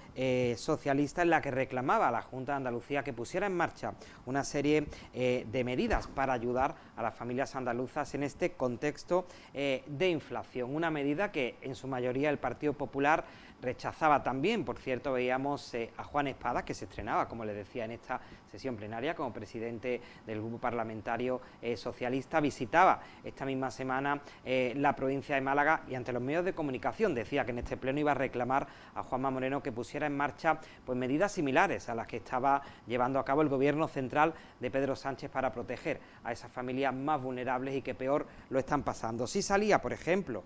Socialista, en la que reclamaba a la Junta de Andalucía que pusiera en marcha una serie de medidas para ayudar a las familias andaluzas en este contexto de inflación. Una medida que en su mayoría el Partido Popular rechazaba también. Por cierto, veíamos a Juan Espadas, que se estrenaba, como les decía, en esta sesión plenaria como presidente del grupo parlamentario socialista, visitaba esta misma semana la provincia de Málaga y ante los medios de comunicación decía que en este pleno iba a reclamar a Juanma Moreno que pusiera en marcha pues medidas similares a las que estaba llevando a cabo el gobierno central de Pedro Sánchez para proteger a esas familias más vulnerables y que peor lo están pasando. Sí salía, por ejemplo,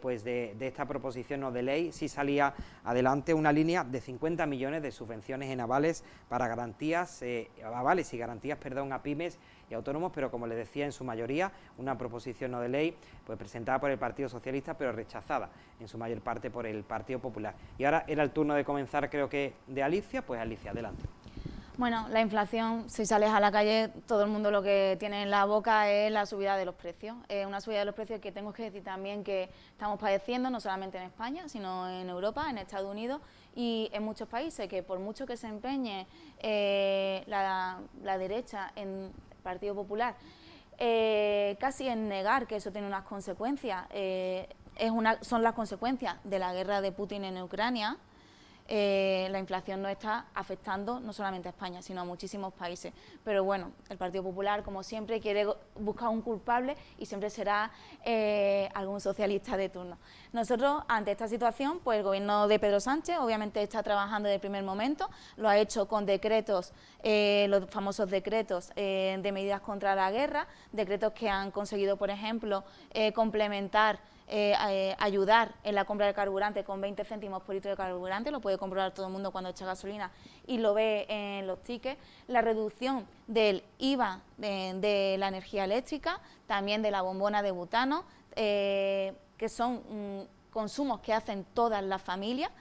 pues de esta proposición no de ley, sí salía adelante una línea de 50 millones de subvenciones en avales para garantías, avales y garantías, perdón, a pymes y autónomos, pero como les decía, en su mayoría una proposición no de ley pues presentada por el Partido Socialista, pero rechazada en su mayor parte por el Partido Popular. Y ahora era el turno de comenzar, creo que de Alicia. Pues Alicia, adelante. Bueno, la inflación, si sales a la calle, todo el mundo lo que tiene en la boca es la subida de los precios. Una subida de los precios que tengo que decir también que estamos padeciendo, no solamente en España, sino en Europa, en Estados Unidos y en muchos países, que por mucho que se empeñe la derecha en el Partido Popular, casi en negar que eso tiene unas consecuencias, son las consecuencias de la guerra de Putin en Ucrania. La inflación nos está afectando no solamente a España, sino a muchísimos países. Pero bueno, el Partido Popular, como siempre, quiere buscar un culpable y siempre será algún socialista de turno. Nosotros, ante esta situación, pues el gobierno de Pedro Sánchez obviamente está trabajando desde el primer momento, lo ha hecho con decretos, los famosos decretos de medidas contra la guerra, decretos que han conseguido, por ejemplo, complementar, ayudar en la compra de carburante con 20 céntimos por litro de carburante, lo puede comprobar todo el mundo cuando echa gasolina y lo ve en los tickets, la reducción del IVA de la energía eléctrica, también de la bombona de butano, que son consumos que hacen todas las familias,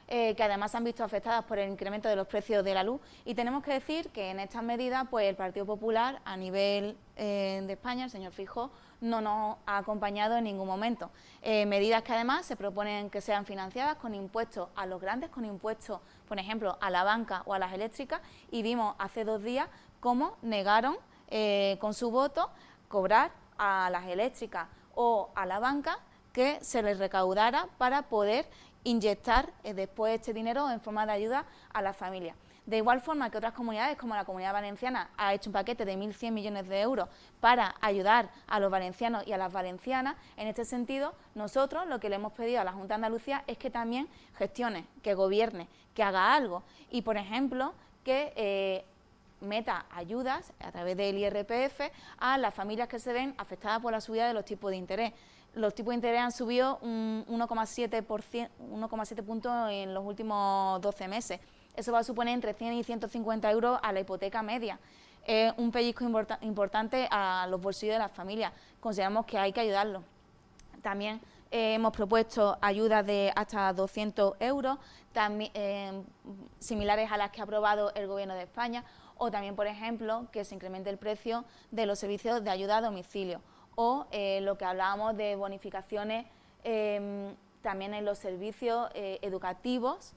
que además se han visto afectadas por el incremento de los precios de la luz. Y tenemos que decir que en estas medidas, pues el Partido Popular, a nivel de España, el señor Feijóo, no nos ha acompañado en ningún momento. Medidas que además se proponen que sean financiadas con impuestos a los grandes, con impuestos, por ejemplo, a la banca o a las eléctricas, y vimos hace 2 días cómo negaron con su voto cobrar a las eléctricas o a la banca que se les recaudara para poder inyectar después este dinero en forma de ayuda a las familias. De igual forma que otras comunidades, como la Comunidad Valenciana, ha hecho un paquete de 1.100 millones de euros para ayudar a los valencianos y a las valencianas. En este sentido, nosotros lo que le hemos pedido a la Junta de Andalucía es que también gestione, que gobierne, que haga algo y, por ejemplo, que meta ayudas a través del IRPF a las familias que se ven afectadas por la subida de los tipos de interés. Los tipos de interés han subido un 1,7 puntos en los últimos 12 meses. Eso va a suponer entre 100 y 150 euros a la hipoteca media. Es un pellizco importante a los bolsillos de las familias. Consideramos que hay que ayudarlos. También hemos propuesto ayudas de hasta 200 euros, también, similares a las que ha aprobado el Gobierno de España, o también, por ejemplo, que se incremente el precio de los servicios de ayuda a domicilio, o lo que hablábamos de bonificaciones también en los servicios educativos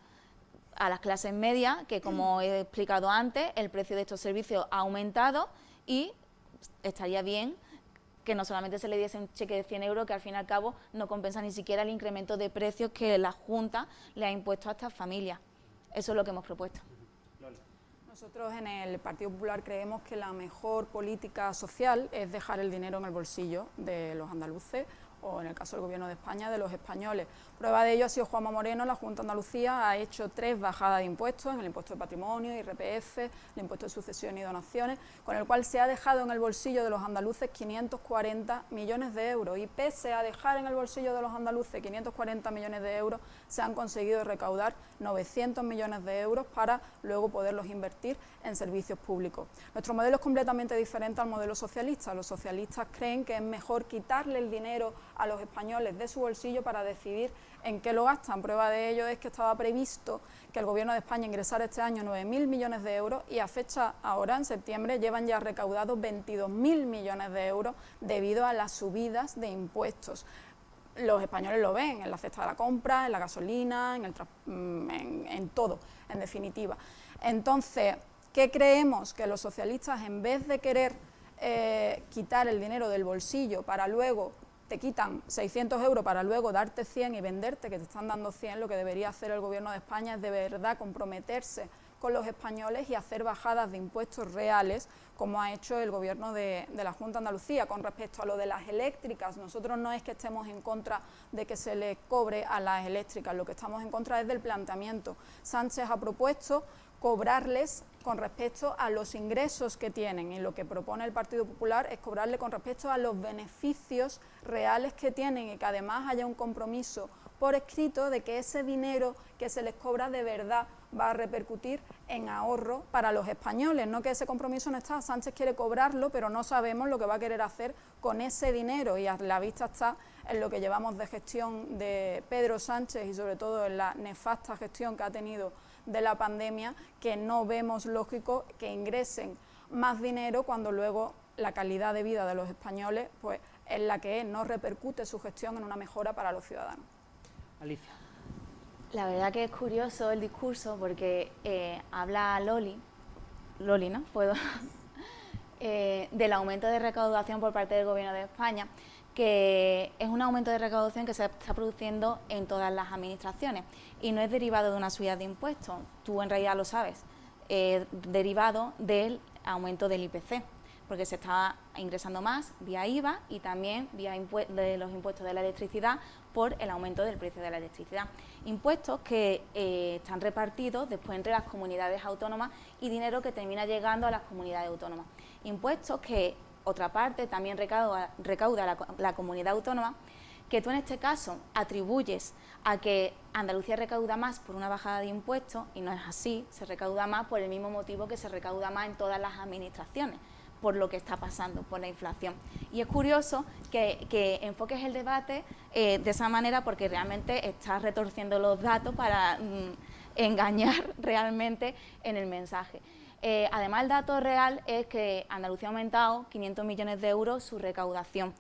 a las clases medias, que como he explicado antes, el precio de estos servicios ha aumentado y estaría bien que no solamente se le diese un cheque de 100 euros, que al fin y al cabo no compensa ni siquiera el incremento de precios que la Junta le ha impuesto a estas familias. Eso es lo que hemos propuesto. Nosotros en el Partido Popular creemos que la mejor política social es dejar el dinero en el bolsillo de los andaluces o, en el caso del Gobierno de España, de los españoles. Prueba de ello ha sido Juanma Moreno. La Junta de Andalucía ha hecho 3 bajadas de impuestos, en el impuesto de patrimonio, IRPF, el impuesto de sucesión y donaciones, con el cual se ha dejado en el bolsillo de los andaluces 540 millones de euros. Y pese a dejar en el bolsillo de los andaluces 540 millones de euros, se han conseguido recaudar 900 millones de euros para luego poderlos invertir en servicios públicos. Nuestro modelo es completamente diferente al modelo socialista. Los socialistas creen que es mejor quitarle el dinero a los españoles de su bolsillo para decidir en qué lo gastan. Prueba de ello es que estaba previsto que el Gobierno de España ingresara este año 9.000 millones de euros y a fecha ahora, en septiembre, llevan ya recaudados 22.000 millones de euros debido a las subidas de impuestos. Los españoles lo ven en la cesta de la compra, en la gasolina, en todo, en definitiva. Entonces, ¿qué creemos? Que los socialistas, en vez de querer quitar el dinero del bolsillo para luego te quitan 600 euros para luego darte 100 y venderte que te están dando 100, lo que debería hacer el Gobierno de España es de verdad comprometerse con los españoles y hacer bajadas de impuestos reales, como ha hecho el Gobierno de la Junta de Andalucía. Con respecto a lo de las eléctricas, nosotros no es que estemos en contra de que se le cobre a las eléctricas, lo que estamos en contra es del planteamiento. Sánchez ha propuesto cobrarles con respecto a los ingresos que tienen, y lo que propone el Partido Popular es cobrarle con respecto a los beneficios reales que tienen y que además haya un compromiso por escrito de que ese dinero que se les cobra de verdad va a repercutir en ahorro para los españoles, no que ese compromiso no está. Sánchez quiere cobrarlo, pero no sabemos lo que va a querer hacer con ese dinero, y a la vista está en lo que llevamos de gestión de Pedro Sánchez y sobre todo en la nefasta gestión que ha tenido de la pandemia, que no vemos lógico que ingresen más dinero cuando luego la calidad de vida de los españoles pues es la que es, no repercute su gestión en una mejora para los ciudadanos. Alicia. La verdad que es curioso el discurso porque habla Loli, ¿no? Puedo. Del aumento de recaudación por parte del Gobierno de España, que es un aumento de recaudación que se está produciendo en todas las administraciones y no es derivado de una subida de impuestos, tú en realidad lo sabes, derivado del aumento del IPC, porque se está ingresando más vía IVA y también vía de los impuestos de la electricidad por el aumento del precio de la electricidad. Impuestos que están repartidos después entre las comunidades autónomas y dinero que termina llegando a las comunidades autónomas. Impuestos que, otra parte, también recauda la comunidad autónoma, que tú en este caso atribuyes a que Andalucía recauda más por una bajada de impuestos, y no es así, se recauda más por el mismo motivo que se recauda más en todas las administraciones, por lo que está pasando, por la inflación. Y es curioso que enfoques el debate de esa manera, porque realmente estás retorciendo los datos para engañar realmente en el mensaje. Además, el dato real es que Andalucía ha aumentado 500 millones de euros su recaudación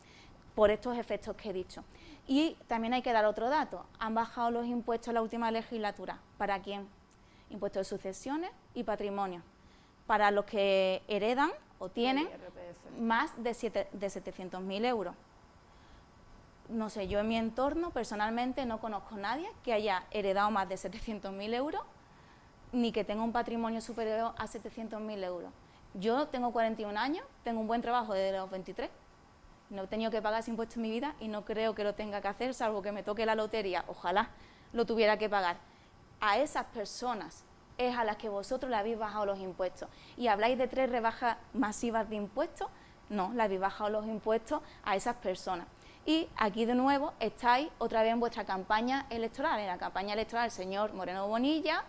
por estos efectos que he dicho. Y también hay que dar otro dato, han bajado los impuestos en la última legislatura. ¿Para quién? Impuestos de sucesiones y patrimonio. Para los que heredan o tienen más de 700.000 euros. No sé, yo en mi entorno personalmente no conozco a nadie que haya heredado más de 700.000 euros ni que tenga un patrimonio superior a 700.000 euros. Yo tengo 41 años, tengo un buen trabajo desde los 23, no he tenido que pagar ese impuesto en mi vida y no creo que lo tenga que hacer, salvo que me toque la lotería, ojalá lo tuviera que pagar. A esas personas es a las que vosotros le habéis bajado los impuestos. Y habláis de 3 rebajas masivas de impuestos, no, le habéis bajado los impuestos a esas personas. Y aquí de nuevo estáis otra vez en vuestra campaña electoral, en la campaña electoral del señor Moreno Bonilla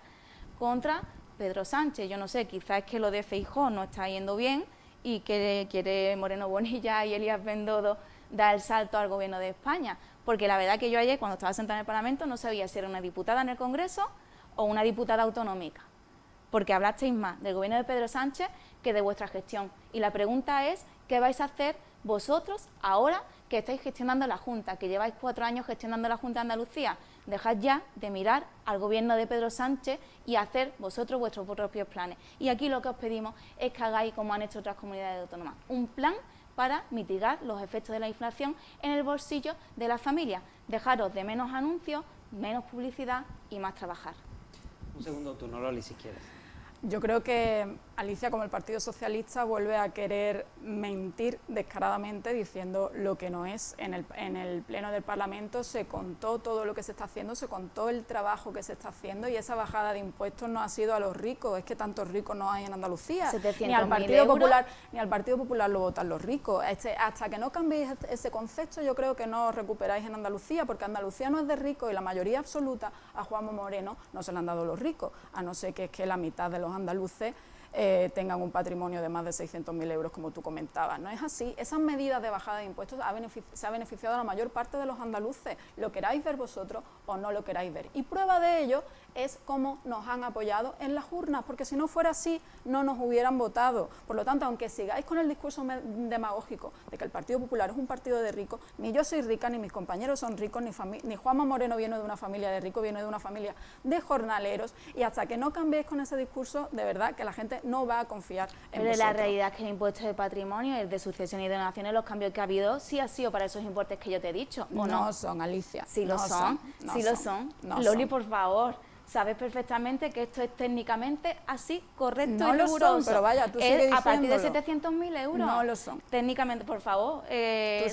contra Pedro Sánchez. Yo no sé, quizás es que lo de Feijóo no está yendo bien y que quiere Moreno Bonilla y Elías Bendodo dar el salto al Gobierno de España. Porque la verdad que yo ayer, cuando estaba sentada en el Parlamento, no sabía si era una diputada en el Congreso o una diputada autonómica, porque hablasteis más del Gobierno de Pedro Sánchez que de vuestra gestión. Y la pregunta es, ¿qué vais a hacer vosotros ahora que estáis gestionando la Junta, que lleváis 4 años gestionando la Junta de Andalucía? Dejad ya de mirar al Gobierno de Pedro Sánchez y hacer vosotros vuestros propios planes. Y aquí lo que os pedimos es que hagáis, como han hecho otras comunidades autónomas, un plan para mitigar los efectos de la inflación en el bolsillo de las familias. Dejaros de menos anuncios, menos publicidad y más trabajar. Un segundo turno, Loli, si quieres. Yo creo que Alicia, como el Partido Socialista, vuelve a querer mentir descaradamente diciendo lo que no es. En el Pleno del Parlamento se contó todo lo que se está haciendo, se contó el trabajo que se está haciendo, y esa bajada de impuestos no ha sido a los ricos. Es que tantos ricos no hay en Andalucía. Ni al Partido Popular lo votan los ricos. Hasta que no cambiéis ese concepto, yo creo que no os recuperáis en Andalucía, porque Andalucía no es de ricos y la mayoría absoluta a Juanma Moreno no se le han dado los ricos, a no ser que es que la mitad de los andaluces tengan un patrimonio de más de 600.000 euros, como tú comentabas. No es así. Esas medidas de bajada de impuestos se ha beneficiado a la mayor parte de los andaluces. Lo queráis ver vosotros o no lo queráis ver. Y prueba de ello es cómo nos han apoyado en las urnas, porque si no fuera así, no nos hubieran votado. Por lo tanto, aunque sigáis con el discurso demagógico de que el Partido Popular es un partido de ricos, ni yo soy rica, ni mis compañeros son ricos, ni Juanma Moreno viene de una familia de ricos, viene de una familia de jornaleros, y hasta que no cambiéis con ese discurso, de verdad que la gente no va a confiar en vosotros. La realidad es que el impuesto de patrimonio, el de sucesión y donaciones, los cambios que ha habido, sí ha sido para esos importes que yo te he dicho, ¿o no? No son, Alicia. Sí lo son, sí lo son. Loli, por favor, sabes perfectamente que esto es técnicamente así, correcto y riguroso. No lo son, pero vaya, tú sigues diciéndolo. A partir de 700.000 euros. No lo son. Técnicamente, por favor.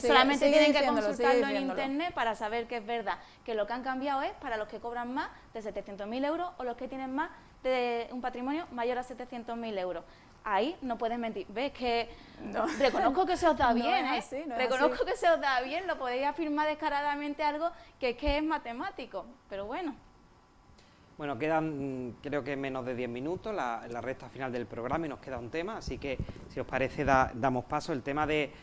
Solamente tienen que consultarlo en internet para saber que es verdad, que lo que han cambiado es para los que cobran más de 700.000 euros o los que tienen más de un patrimonio mayor a 700.000 euros. ahí no puedes mentir. ¿Ves? Que No. reconozco que se os da No bien, es ¿eh? así, no es Reconozco así. que se os da bien, lo podéis afirmar descaradamente algo que es matemático, pero bueno. Bueno, quedan creo que menos de 10 minutos, la recta final del programa, y nos queda un tema, así que si os parece damos paso. El tema de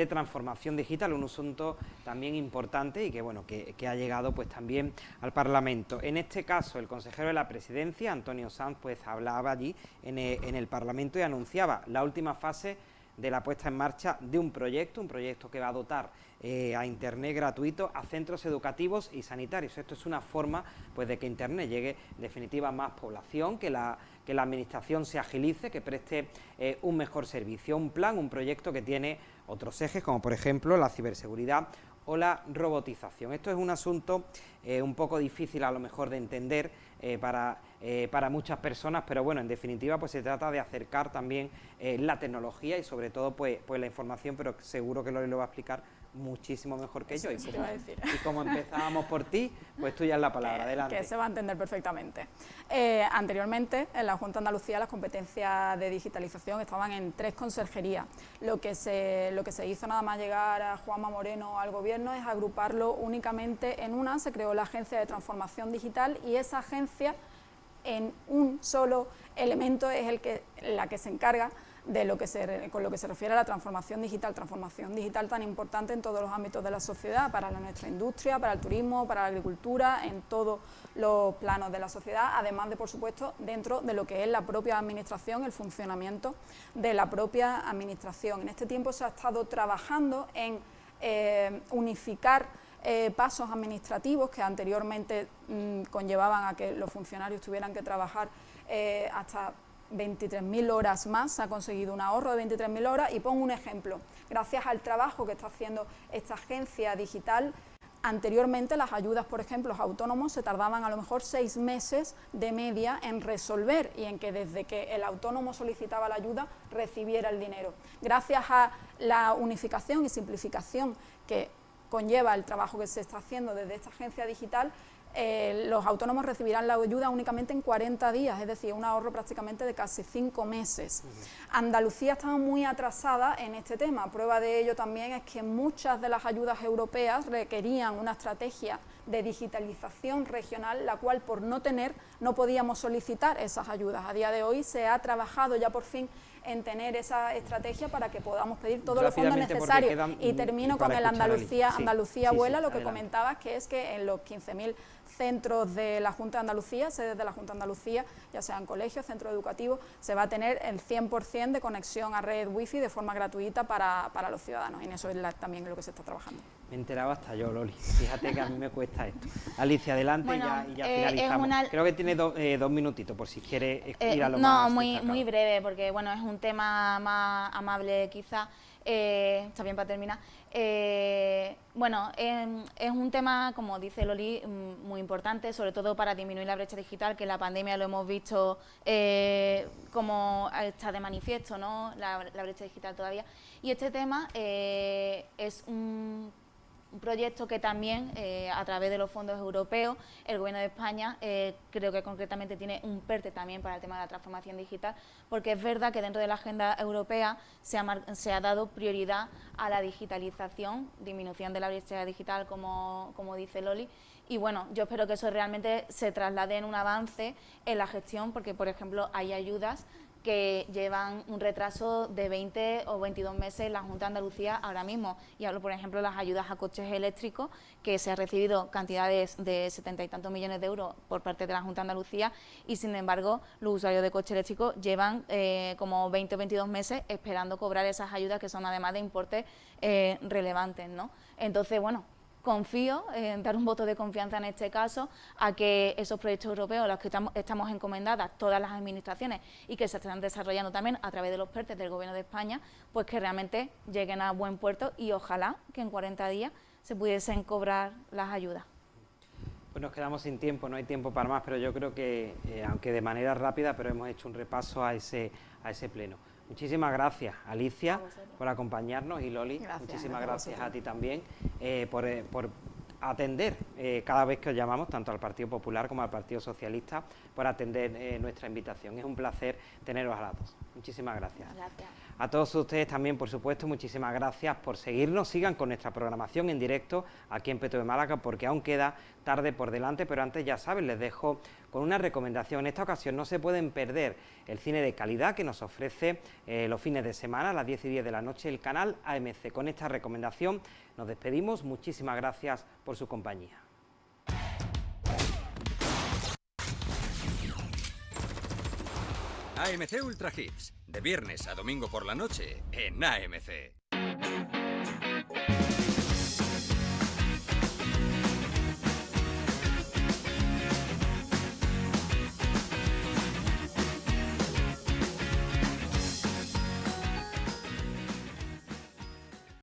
transformación digital, un asunto también importante y que bueno, que ha llegado pues también al Parlamento. En este caso, el consejero de la Presidencia, Antonio Sanz, pues hablaba allí en el Parlamento y anunciaba la última fase de la puesta en marcha de un proyecto que va a dotar a Internet gratuito a centros educativos y sanitarios. Esto es una forma pues de que Internet llegue en definitiva a más población, que la Administración se agilice, que preste un mejor servicio, un plan, un proyecto que tiene otros ejes, como por ejemplo la ciberseguridad o la robotización. Esto es un asunto un poco difícil a lo mejor de entender para muchas personas, pero bueno, en definitiva pues se trata de acercar también la tecnología y sobre todo pues la información, pero seguro que lo va a explicar muchísimo mejor que yo. Eso te iba a decir. Y como empezábamos por ti, pues tuya es la palabra, adelante. Que se va a entender perfectamente. Anteriormente, en la Junta de Andalucía, las competencias de digitalización estaban en 3 conserjerías. Lo que se hizo nada más llegar a Juanma Moreno al Gobierno es agruparlo únicamente en una. Se creó la Agencia de Transformación Digital y esa agencia, en un solo elemento, es la que se encarga de con lo que se refiere a la transformación digital tan importante en todos los ámbitos de la sociedad, para nuestra industria, para el turismo, para la agricultura, en todos los planos de la sociedad, además de, por supuesto, dentro de lo que es la propia administración, el funcionamiento de la propia administración. En este tiempo se ha estado trabajando en unificar pasos administrativos que anteriormente conllevaban a que los funcionarios tuvieran que trabajar hasta 23.000 horas más. Se ha conseguido un ahorro de 23.000 horas y pongo un ejemplo. Gracias al trabajo que está haciendo esta agencia digital, anteriormente las ayudas, por ejemplo, los autónomos se tardaban a lo mejor 6 meses de media en resolver y en que desde que el autónomo solicitaba la ayuda recibiera el dinero. Gracias a la unificación y simplificación que conlleva el trabajo que se está haciendo desde esta agencia digital, los autónomos recibirán la ayuda únicamente en 40 días, es decir, un ahorro prácticamente de casi 5 meses. Andalucía estaba muy atrasada en este tema. Prueba de ello también es que muchas de las ayudas europeas requerían una estrategia de digitalización regional, la cual por no tener no podíamos solicitar esas ayudas. A día de hoy se ha trabajado ya por fin en tener esa estrategia para que podamos pedir todos los fondos necesarios. Y termino con el Andalucía Vuela, lo que comentabas, que es que en los 15.000 centros de la Junta de Andalucía, sedes de la Junta de Andalucía, ya sean colegios, centros educativos, se va a tener el 100% de conexión a red wifi de forma gratuita para los ciudadanos, y en eso es también lo que se está trabajando. Me enteraba hasta yo, Loli, fíjate que a mí me cuesta esto. Alicia, adelante. Bueno, y ya finalizamos. Creo que tiene 2 minutitos por si quiere ir a lo más destacado. muy breve, porque bueno, es un tema más amable quizá. Está bien para terminar. Bueno, es un tema, como dice Loli, muy importante, sobre todo para disminuir la brecha digital, que en la pandemia lo hemos visto como está de manifiesto, ¿no? La brecha digital todavía. Y este tema es un proyecto que también, a través de los fondos europeos, el Gobierno de España, creo que concretamente tiene un PERTE también para el tema de la transformación digital, porque es verdad que dentro de la agenda europea se ha dado prioridad a la digitalización, disminución de la brecha digital, como dice Loli, y bueno, yo espero que eso realmente se traslade en un avance en la gestión, porque por ejemplo hay ayudas que llevan un retraso de 20 o 22 meses en la Junta de Andalucía ahora mismo. Y hablo, por ejemplo, de las ayudas a coches eléctricos, que se ha recibido cantidades de 70 y tantos millones de euros por parte de la Junta de Andalucía, y sin embargo los usuarios de coches eléctricos llevan como 20 o 22 meses esperando cobrar esas ayudas, que son además de importes relevantes, ¿no? Entonces, bueno, confío en dar un voto de confianza en este caso a que esos proyectos europeos, a los que estamos encomendadas todas las administraciones y que se están desarrollando también a través de los PERTE del Gobierno de España, pues que realmente lleguen a buen puerto y ojalá que en 40 días se pudiesen cobrar las ayudas. Pues nos quedamos sin tiempo, no hay tiempo para más, pero yo creo que, aunque de manera rápida, pero hemos hecho un repaso a ese pleno. Muchísimas gracias, Alicia, por acompañarnos, y Loli, muchísimas gracias a ti también por atender cada vez que os llamamos, tanto al Partido Popular como al Partido Socialista, por atender nuestra invitación. Es un placer teneros a las dos. Muchísimas gracias. Gracias. A todos ustedes también, por supuesto, muchísimas gracias por seguirnos. Sigan con nuestra programación en directo aquí en PTV Málaga, porque aún queda tarde por delante, pero antes, ya saben, les dejo con una recomendación. En esta ocasión no se pueden perder el cine de calidad que nos ofrece los fines de semana a las 10 y 10 de la noche el canal AMC. Con esta recomendación nos despedimos. Muchísimas gracias por su compañía. AMC Ultra Hits, de viernes a domingo por la noche en AMC.